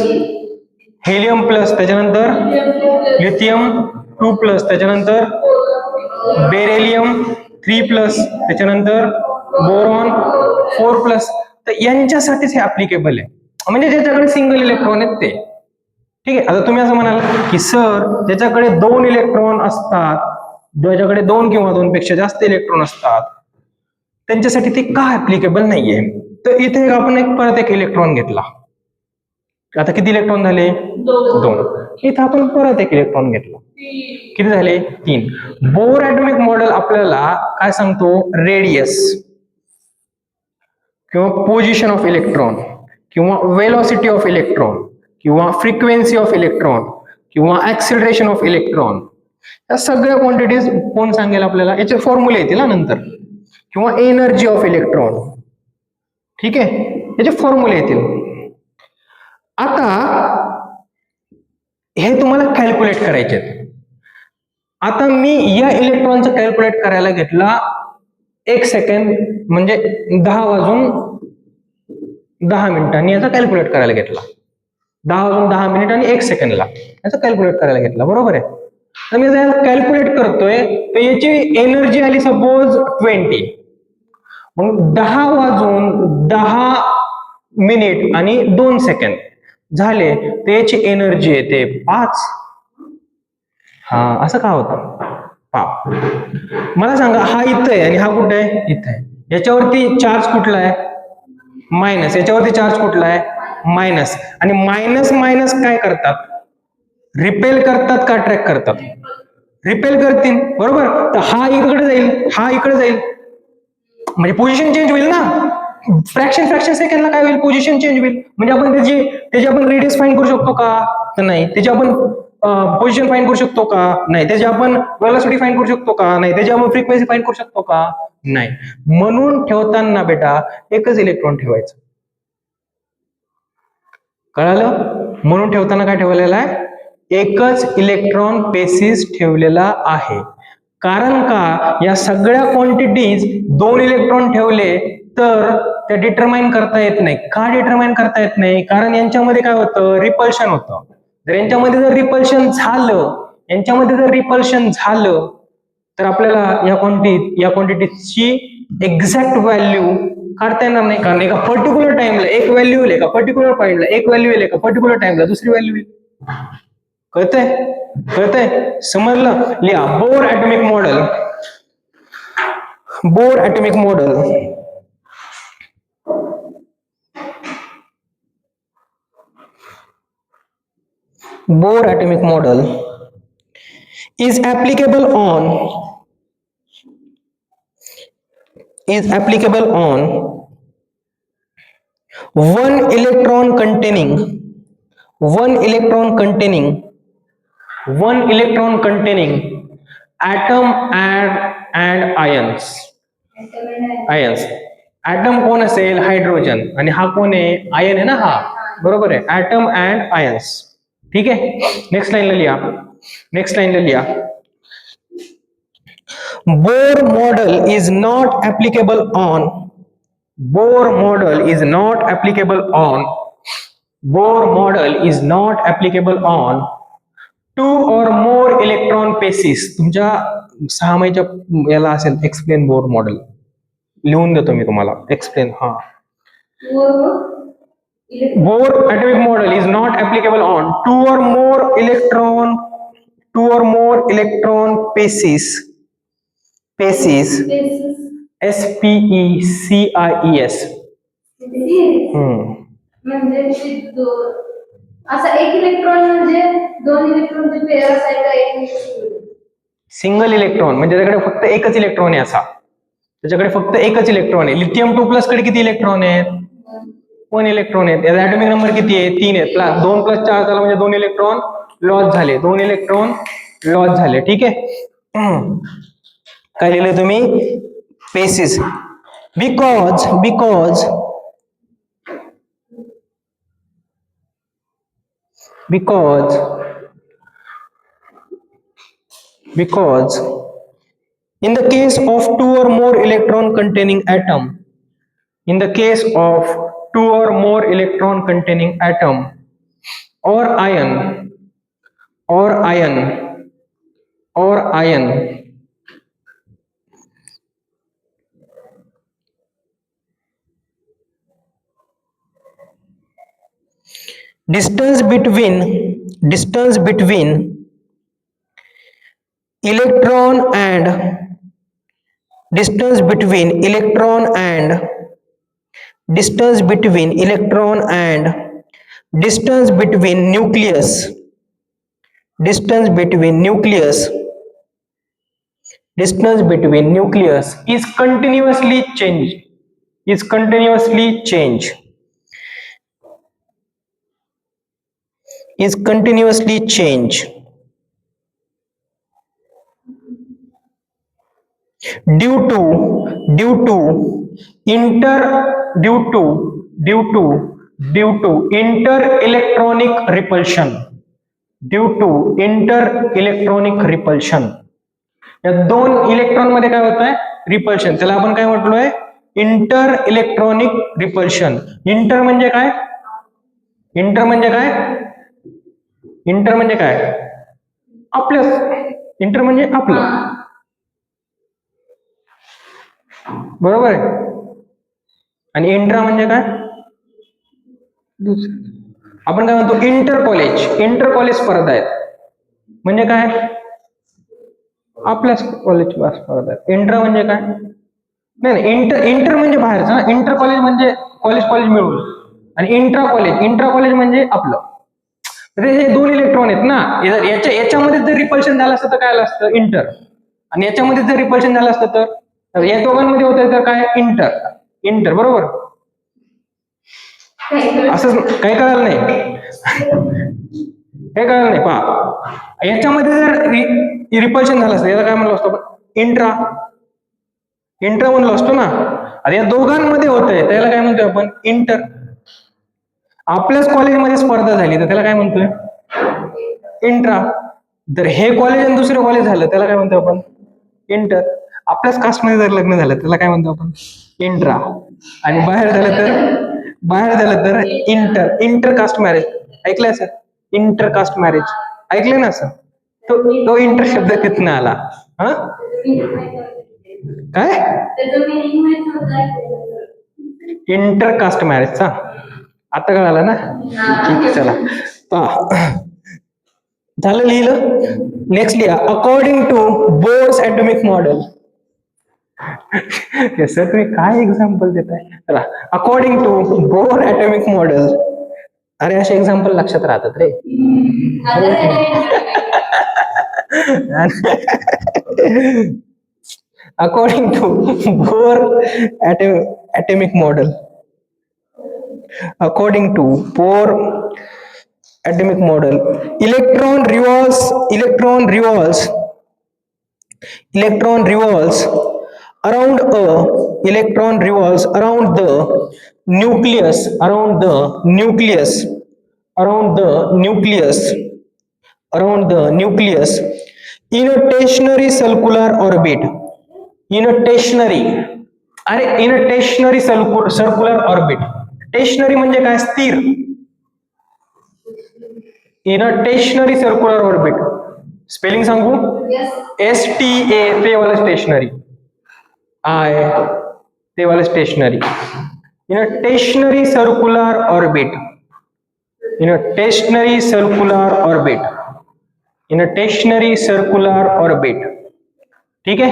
त्याच्यानंतर लिथियम 2+. त्याच्यानंतर बेरिलियम 3+. त्याच्यानंतर बोरॉन 4+. तर यांच्यासाठीच हे ऍप्लिकेबल आहे, म्हणजे ज्याच्याकडे सिंगल इलेक्ट्रॉन आहेत ते. ठीक आहे. आता तुम्ही असं म्हणाल की सर ज्याच्याकडे 2 इलेक्ट्रॉन असतात, ज्याच्याकडे 2 किंवा 2 पेक्षा जास्त इलेक्ट्रॉन असतात, त्यांच्यासाठी ते का ऍप्लिकेबल नाहीये? तर इथे आपण परत एक इलेक्ट्रॉन घेतला. आता किती इलेक्ट्रॉन झाले? 2. इथे आपण परत एक इलेक्ट्रॉन घेतला. किती झाले? 3. बोर ॲटॉमिक मॉडेल आपल्याला काय सांगतो? रेडियस किंवा पोझिशन ऑफ इलेक्ट्रॉन किंवा वेलॉसिटी ऑफ इलेक्ट्रॉन किंवा फ्रिक्वेन्सी ऑफ इलेक्ट्रॉन किंवा ऍक्सिलरेशन ऑफ इलेक्ट्रॉन, या सगळ्या क्वांटिटीज कोण सांगेल आपल्याला? याचे फॉर्म्युले येतील ना नंतर. किंवा एनर्जी ऑफ इलेक्ट्रॉन. ठीक आहे, याचे फॉर्म्युले येतील. आता हे तुम्हाला कॅल्क्युलेट करायचे. आता मी या इलेक्ट्रॉनचं कॅल्क्युलेट करायला घेतला 1 सेकंड, म्हणजे 10 वाजून 10 मिनिटांनी याचा कॅल्क्युलेट करायला घेतला. 10 वाजून 10 मिनिट आणि 1 सेकंडला याचा कॅल्क्युलेट करायला घेतला. बरोबर आहे. तर मी जर कॅल्क्युलेट करतोय तर याची एनर्जी आली सपोज 20. मग 10 वाजून 10 मिनिट आणि 2 सेकंड झाले तर याची एनर्जी येते 5. असं का होतं? मला सांगा, हा इथं आहे आणि हा कुठे आहे? इथं आहे. याच्यावरती चार्ज कुठला आहे? मायनस. याच्यावरती चार्ज कुठला आहे? मायनस. आणि मायनस मायनस काय करतात? रिपेल करतात का अट्रॅक्ट करतात? रिपेल करतील. बरोबर. तर हा इकडे जाईल, हा इकडे जाईल, म्हणजे पोझिशन चेंज होईल ना. फ्रॅक्शन सेकंडला काय होईल? पोझिशन चेंज होईल. म्हणजे आपण त्याची आपण रेडियस फाइंड करू शकतो का? तर नाही. त्याची आपण पोझिशन फाइंड करू शकतो का? नाही. त्याची आपण वेलोसिटी फाइंड करू शकतो का? नाही. त्याची आपण फ्रिक्वेन्सी फाइंड करू शकतो का? नाही. म्हणून ठेवताना बेटा एकच इलेक्ट्रॉन ठेवायचं. कळालं? म्हणून ठेवताना काय ठेवलेलं आहे? एकच इलेक्ट्रॉन पेसिस ठेवलेला आहे. कारण का या सगळ्या क्वांटिटीज 2 इलेक्ट्रॉन ठेवले तर त्या डिटरमाइन करता येत नाही. का डिटरमाइन करता येत नाही? कारण यांच्यामध्ये काय होतं? रिपल्शन होतं. जर यांच्यामध्ये जर रिपल्शन झालं तर आपल्याला या क्वांटिटीची एक्झॅक्ट व्हॅल्यू काढता येणार नाही. कारण एका पर्टिक्युलर टाइमला एक व्हॅल्यू येईल, एका पर्टिक्युलर पॉइंटला एक व्हॅल्यू येईल, एका पर्टिक्युलर टाइमला दुसरी व्हॅल्यू येईल. कळतंय कळतंय समजलं. लिहा bore atomic model. Bore atomic model Bohr atomic model is applicable on one electron containing atom and ions. Atom कोण असेल? हायड्रोजन. आणि हा कोण आहे? आयन आहे ना हा. बरोबर आहे. Atom and ions. ठीक आहे. नेक्स्ट लाईनला लिहा. Bohr model is not applicable on two or more electron pairs. तुमच्या 6 महिन्याच्या याला असेल एक्सप्लेन बोर मॉडेल. लिहून देतो मी तुम्हाला. एक्सप्लेन. हा. Bohr atomic model is not applicable on two or more electron pairs. SPECIES. म्हणजे असा एक इलेक्ट्रॉन म्हणजे दोन इलेक्ट्रॉनचे पेअर असायचा एक सिंगल इलेक्ट्रॉन म्हणजे त्याच्याकडे फक्त एकच इलेक्ट्रॉन आहे असा. त्याच्याकडे फक्त एकच इलेक्ट्रॉन आहे. लिथियम 2+ कडे किती इलेक्ट्रॉन आहेत? 1 इलेक्ट्रॉन आहेत. याचा ऍटॉमिक नंबर किती आहे? 3 आहेत. 2 + 4 झाला म्हणजे 2 इलेक्ट्रॉन लॉस झाले. ठीक आहे. काय लिहिलं तुम्ही? पेसिस. Because in the case of two or more electron containing atom or ion distance between electron and distance between nucleus is continuously change due to inter-electronic repulsion. या 2 इलेक्ट्रॉन मध्ये काय होत आहे? रिपल्शन. त्याला आपण काय म्हटलोय? Inter electronic repulsion. इंटर म्हणजे काय? आपलं. इंटर म्हणजे आपलं. बरोबर आहे. आणि इंट्रा म्हणजे काय? आपण काय म्हणतो? इंटर कॉलेज स्पर्धा आहेत. म्हणजे काय? आपल्याच कॉलेज स्पर्धा आहेत. इंट्रा म्हणजे काय? नाही, इंटर म्हणजे बाहेरचा. इंटर कॉलेज म्हणजे कॉलेज मिळून. आणि इंट्रा कॉलेज म्हणजे आपलं. हे 2 इलेक्ट्रॉन आहेत ना. याच्यामध्ये जर रिपल्शन झालं असतं तर काय असतं? इंटर. आणि याच्यामध्ये जर रिपल्शन झालं असतं तर या दोघांमध्ये होतं तर काय? इंटर. बरोबर. असं काही कळलं नाही. पहा, याच्यामध्ये जर रिपल्शन झालं असतं याला काय म्हणलं असतं? इंट्रा म्हणलो असतो ना. आता या दोघांमध्ये होतंय त्याला काय म्हणतोय आपण? इंटर. आपल्याच कॉलेजमध्ये स्पर्धा झाली तर त्याला काय म्हणतोय? इंट्रा. जर हे कॉलेज आणि दुसरं कॉलेज झालं त्याला काय म्हणतो आपण? इंटर. आपल्याच कास्टमध्ये जर लग्न झालं त्याला काय म्हणतो आपण? इंट्रा. आणि बाहेर झालं तर इंटर कास्ट मॅरेज. ऐकलंय सर? इंटर कास्ट मॅरेज ऐकलंय ना सर? तो इंटर शब्द तिथनं आला. हा काय? इंटर कास्ट मॅरेजचा आता कळाला ना? ठीक आहे. चला झालं लिहिलं. नेक्स्ट लिहा according to Bohr's atomic model. Sir तुम्ही काय एक्झाम्पल देताय. चला according to Bohr atomic model. अरे असे एक्झाम्पल लक्षात राहतात रे. According to Bohr atomic model. According to Bohr atomic model, electron revolves around the nucleus in a stationary circular orbit. Circular orbit. Stationary म्हणजे काय, स्थिर. In a stationary circular orbit. Spelling सांगू, STA ते वाला stationary, I ते वाला stationary. In a stationary circular orbit. ठीक है.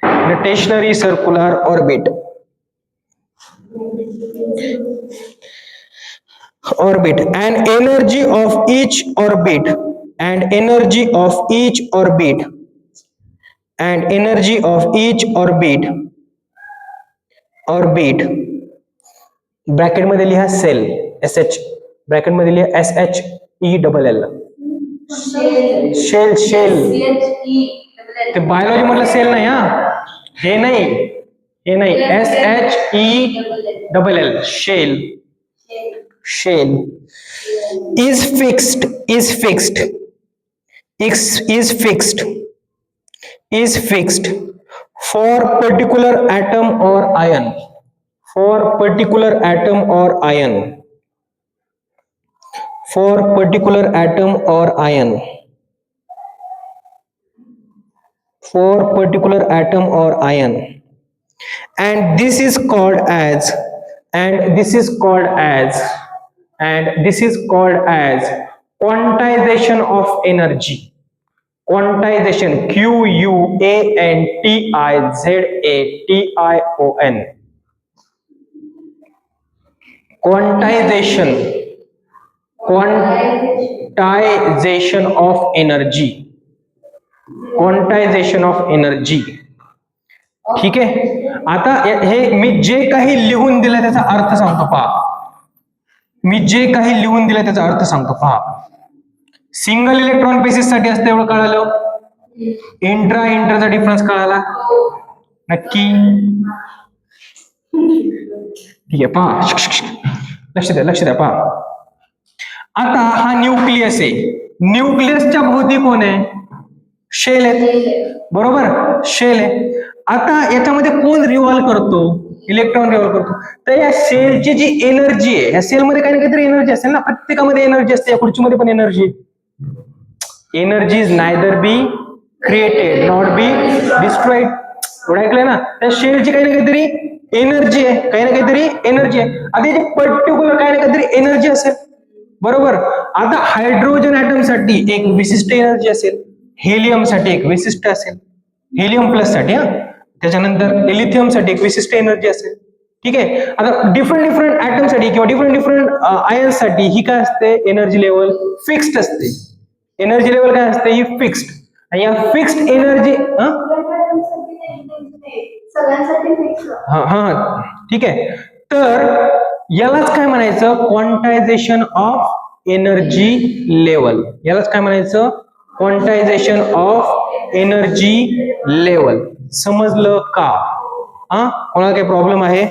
In a stationary circular orbit. And energy of each orbit bracket मध्ये लिहा सेल, SH ब्रॅकेट मध्ये लिहा SHELL. शेल ते बायोलॉजी मधलं सेल नाही हा, हे नाही SHELL. Shell is fixed for particular atom or ion. And this is called quantization of energy. Quantization, QUANTIZATION. Quantization of energy. ठीक आहे. आता हे मी जे काही लिहून दिलं त्याचा अर्थ सांगतो पहा. सिंगल इलेक्ट्रॉन बेसिस साठी असतं एवढं कळालं. इंट्राचा डिफरन्स कळाला नक्की. ठीक आहे, पहा लक्ष द्या पहा. आता हा न्यूक्लियस आहे. न्यूक्लियसच्या भोवती कोण आहे, शेल आहे, बरोबर, शेल आहे. आता याच्यामध्ये कोण रिव्हॉल्व करतो, इलेक्ट्रॉन रिव्हॉल्व करतो. तर या सेलची जी एनर्जी आहे, या सेलमध्ये काही ना काहीतरी एनर्जी असेल ना, प्रत्येकामध्ये एनर्जी असते, या खुर्चीमध्ये पण energy. Energy is neither be created not be destroyed. एवढं ऐकलंय ना. त्या शेलची काही ना काहीतरी एनर्जी आहे. आता याची पर्टिक्युलर काही ना काहीतरी एनर्जी असेल, बरोबर. आता हायड्रोजन ऍटम साठी एक विशिष्ट एनर्जी असेल, हेलियम साठी एक विशिष्ट असेल, हेलियम प्लस साठी त्याच्यानंतर लिथियम साठी एक विशिष्ट एनर्जी असेल. ठीक आहे. आता डिफरंट ऍटम साठी किंवा डिफरंट आयन साठी ही काय असते, एनर्जी लेवल फिक्स्ड असते. ही फिक्स्ड. आणि या फिक्स्ड एनर्जी हा ठीक आहे. तर यालाच काय म्हणायचं, क्वांटायझेशन ऑफ एनर्जी लेवल. समजलं का? कोणाला काही प्रॉब्लेम आहे?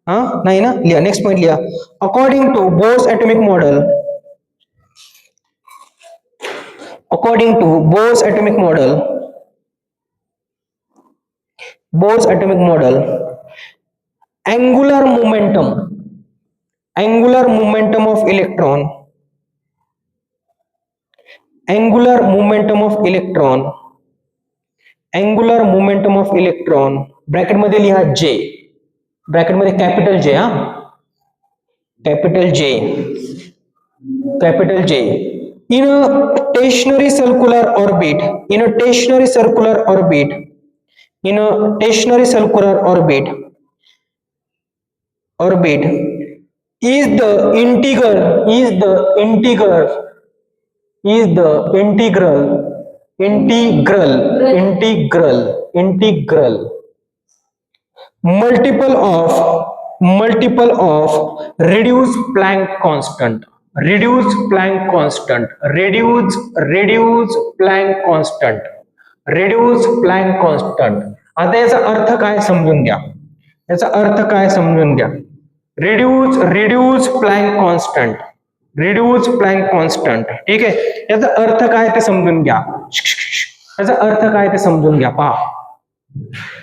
नाही ना. लिहा नेक्स्ट पॉइंट लिहा. According to Bohr's atomic model, angular momentum of electron bracket मध्ये लिहा J, ब्रॅकेट मध्ये capital J in a stationary circular orbit, in a stationary circular orbit, in a stationary circular orbit, orbit is the integral, is the integral, is the integral, integral, integral, integral multiple of reduced Planck constant, reduced Planck constant, reduced Planck constant, reduced Planck constant. आता याचा अर्थ काय समजून घ्या, याचा अर्थ काय समजून घ्या. Reduce Planck constant, reduce Planck constant. ठीक आहे, याचा अर्थ काय ते समजून घ्या. याचा अर्थ काय ते समजून घ्या. पहा,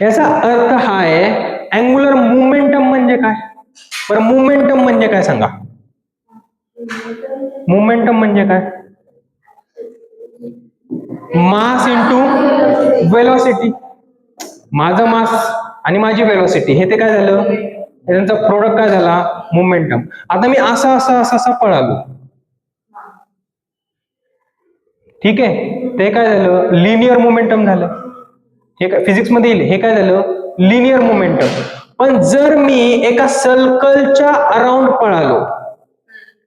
याचा अर्थ हा आहे अँग्युलर मोमेंटम म्हणजे काय. बरं, मोमेंटम म्हणजे काय सांगा. मोमेंटम म्हणजे काय. मास इंटू वेलोसिटी. माझं मास आणि माझी वेलोसिटी हे ते काय झालं, त्यांचा प्रोडक्ट काय झाला, मोमेंटम. आता मी असा असा असा असा पळालो, ठीक आहे, ते काय झालं, लिनियर मोमेंटम झालं. हे काय फिजिक्स मध्ये येईल, हे काय झालं, लिनियर मोमेंटम. पण जर मी एका सर्कलच्या अराउंड पळालो,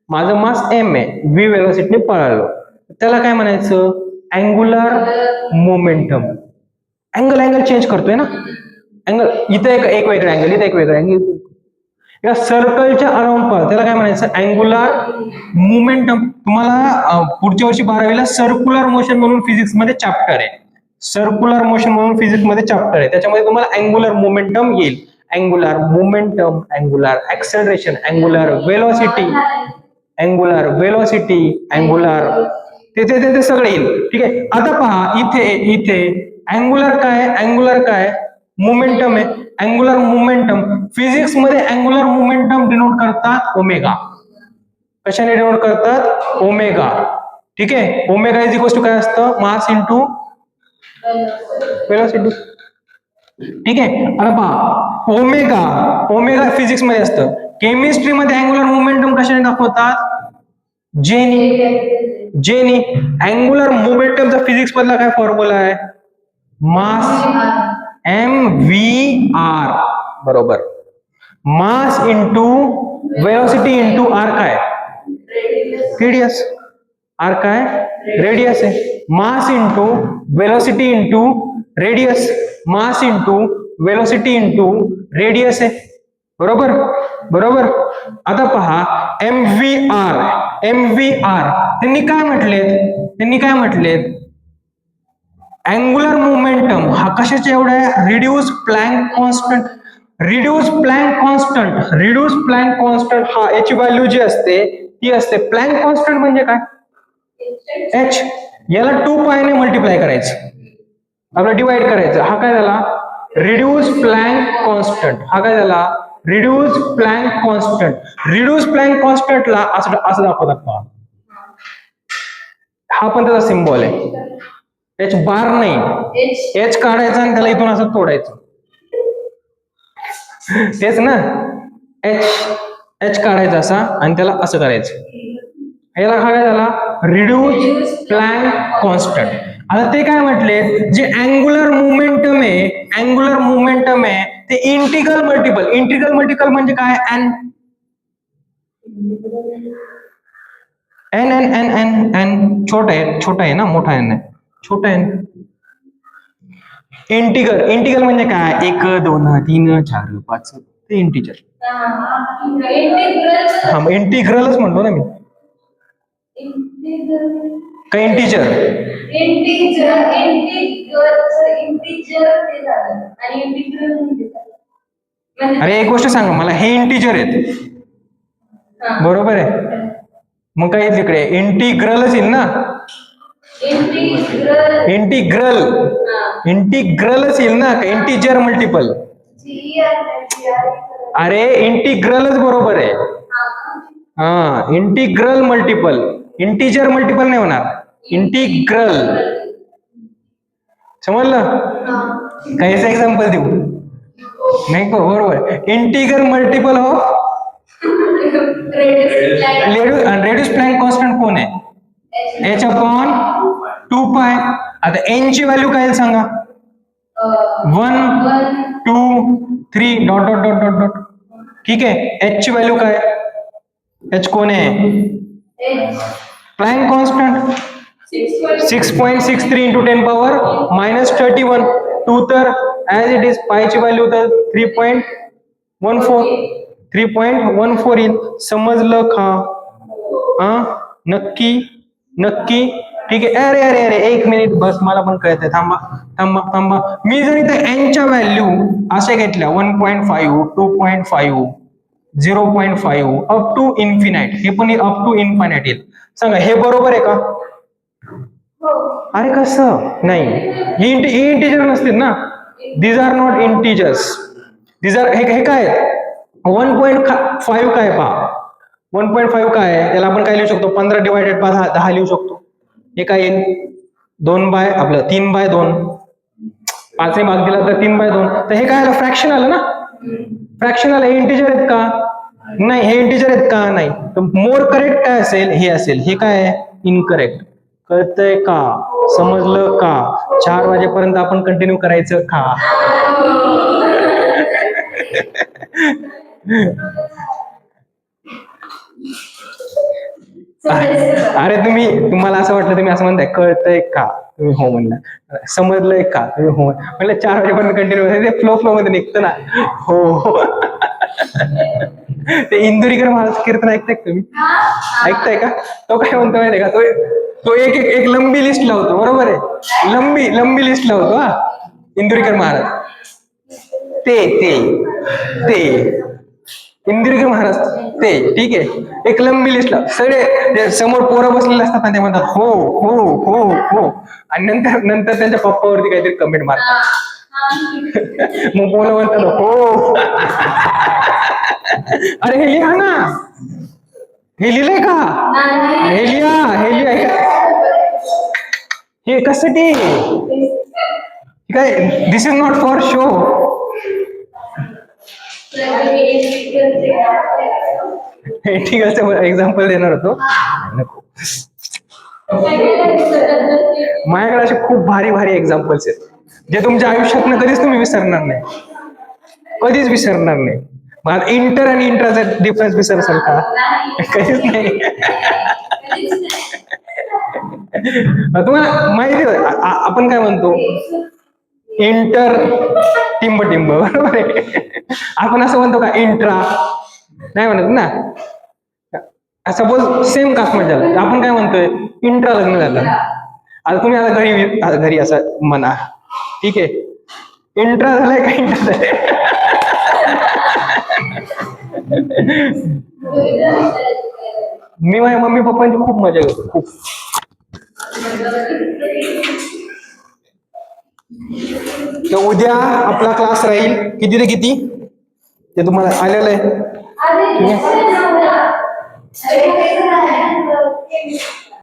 माझं मास एम आहे, व्ही वेलोसिटीने पळालो, त्याला काय म्हणायचं, अँग्युलर मोमेंटम. अँगल चेंज करतोय ना, अँगल इथे एक वेगळं अँगल, इथे एक वेगळं अँगल, या सर्कलच्या अराउंड पळा, त्याला काय म्हणायचं, अँग्युलर मोमेंटम. तुम्हाला पुढच्या वर्षी 12वीला सर्क्युलर मोशन म्हणून फिजिक्स मध्ये चॅप्टर आहे, सर्क्युलर मोशन म्हणून फिजिक्स मध्ये चॅप्टर आहे, त्याच्यामध्ये तुम्हाला अँग्युलर मोमेंटम येईल. Angular momentum, angular acceleration, angular velocity, angular velocity, angular ते सगळे येईल. ठीक आहे, आता पहा इथे अँग्युलर काय, अँग्युलर काय, मोमेंटम आहे. अँग्युलर मोमेंटम फिजिक्स मध्ये अँग्युलर मोमेंटम डिनोट करतात ओमेगा. कशाने डिनोट करतात, ओमेगा. ठीक आहे, ओमेगा इज इक्वल टू काय असतं, मास इंटू वेलोसिटी. ठीक आहे, आता पहा ओमेगा, ओमेगा फिजिक्स मध्ये असतं. केमिस्ट्री मध्ये अँग्युलर मोमेंटम कशाने दाखवतात, जेनी. जेनी. अँग्युलर मोमेंटमचा फिजिक्स मधला काय फॉर्म्युला आहे, मास mvr बरोबर. Mass into velocity into r काय, रेडियस. आर काय, रेडियस आहे. Mass into velocity into radius, mass into velocity into radius आहे. बरोबर बरोबर. आता पहा mvr, mvr त्यांनी काय म्हटलेत, त्यांनी काय म्हटलेत, अँग्युलर मोमेंटम हा कशाच्या एवढा आहे, reduce Planck constant. Reduce Planck constant, reduce Planck constant हा याची व्हॅल्यू जी असते ती असते. प्लँक कॉन्स्टंट म्हणजे काय, एच. याला 2π ने मल्टिप्लाय करायचं, आपल्याला डिवाइड करायचं. हा काय झाला, रिड्यूस प्लँक कॉन्स्टंट. हा काय झाला, reduce Planck constant. Reduce Planck कॉन्स्टंटला असं दाखवतात. हा पण त्याचा सिम्बॉल आहे, एच बार नाही, एच काढायचा आणि त्याला इथून असं तोडायचं, तेच ना, एच एच काढायचा असा आणि त्याला असं करायचं. याला काय झाला, रिड्यूस प्लँक कॉन्स्टंट. आता ते काय म्हटले, जे अँग्युलर मोमेंटम आहे, अँग्युलर मोमेंटम आहे ते इंटिग्रल मल्टिपल. इंटिग्रल मल्टिपल म्हणजे काय, n n n n n n छोटा आहे ना, मोठा एन आहे, छोटा एन. इंटिग्रल, इंटिग्रल म्हणजे काय, 1 2 3 4 5 ते इंटिजर. हा मग इंटिग्रलच म्हणतो ना मी, काय इंटिजर. अरे एक गोष्ट सांगा मला, हे इंटिजर आहेत बरोबर आहे, मग काय तिकडे इंटिग्रलच येईल ना, इंटिग्रल, इंटिग्रलच येईल ना, का इंटिजर मल्टिपल. अरे इंटिग्रलच बरोबर आहे. हा इंटिग्रल मल्टिपल, इंटिजर मल्टिपल नाही होणार, इंटिग्रल. समजलं, काहीच एक्झाम्पल देऊ नाही का, बरोबर. इंटिग्रल मल्टिपल हो, रेड्यूस प्लँक कॉन्स्टंट कोण आहे, h अपॉन 2 पाय. आता n ची व्हॅल्यू काय आहे सांगा. 1 2 3 dot dot dot dot dot. ठीक आहे. h ची व्हॅल्यू काय. h कोण आहे. Plank constant 6.63 into 10 power -31. 2 तर ऍज इट इज. पायची व्हॅल्यू तर 3.14 येईल. समजलं का. हा नक्की नक्की. ठीक आहे. अरे अरे अरे 1 मिनिट बस, मला पण कळतंय. थांबा थांबा थांबा. मी जर इथे n च्या व्हॅल्यू अशा घेतल्या 1.5 2.5 0.5 अप टू इन्फिनाइट, हे पण अप टू इन्फिनाइट येईल. सांगा हे बरोबर आहे का. अरे कसं नाही. ही इंटिजर नसतील ना. These are not integers. These are हे काय 1.5 काय पहा. 1.5 काय आहे. त्याला आपण काय लिहू शकतो. 15 डिवायडेड बाय 10 लिहू शकतो. हे काय येईल 3/2. 5 भाग दिला तर 3/2. तर हे काय आलं फ्रॅक्शन आलं ना. फ्रॅक्शन आलं. हे इंटिजर आहेत का नाही. हे इंटिजर आहेत का नाही. तर मोर करेक्ट काय असेल हे असेल. हे काय आहे इनकरेक्ट. कळतंय का. समजलं का. 4 वाजेपर्यंत आपण कंटिन्यू करायचं का. अरे तुम्हाला असं वाटलं तुम्ही असं म्हणताय कळतंय का. तुम्ही हो म्हणला. समजलंय का. तुम्ही हो म्हणलं. 4 वाजेपर्यंत कंटिन्यू करायचं. फ्लो मध्ये निघतं ना. हो ते इंदुरीकर महाराज कीर्तन ऐकताय का तुम्ही. ऐकताय का. तो काय म्हणतो माहितीये का. तो एक लंबी लिस्ट लावतो. बरोबर आहे. लंबी लिस्ट लावतो. हा इंदुरीकर महाराज. ते इंदुरीकर महाराज ते. ठीक आहे. एक लंबी लिस्ट लाव. सगळे समोर पोरं बसलेले असतात ना. ते म्हणतात हो हो हो हो. आणि नंतर त्यांच्या पप्पावरती काहीतरी कमेंट मारतात. मग पोरं म्हणतात हो. अरे हे लिहा ना. हे लिहिलंय का. हे लिहा. हे कशासाठी काय. दिस इज नॉट फॉर शो. ठीक आहे. एक्झाम्पल देणार होतो. माझ्याकडे असे खूप भारी एक्झाम्पल्स आहेत जे तुमच्या आयुष्यात कधीच तुम्ही विसरणार नाही. कधीच विसरणार नाही. मग इंटर आणि इंट्राचा डिफरन्स विसरसाल का. कधीच नाही. तुम्हाला माहिती आपण काय म्हणतो इंटर टिंब बरोबर आहे. आपण असं म्हणतो का इंट्रा नाही म्हणत ना. सपोज सेम कास्टमध्ये झालं आपण काय म्हणतोय इंट्रा लग्न झालं. आता तुम्ही आता घरी असं म्हणा. ठीक आहे. इंट्रा झालाय का इंट्रा झालाय. मी माझ्या मम्मी पप्पांची खूप मजा घेतो. खूप. तर उद्या आपला क्लास राहील किती ते किती ते तुम्हाला आलेलं आहे.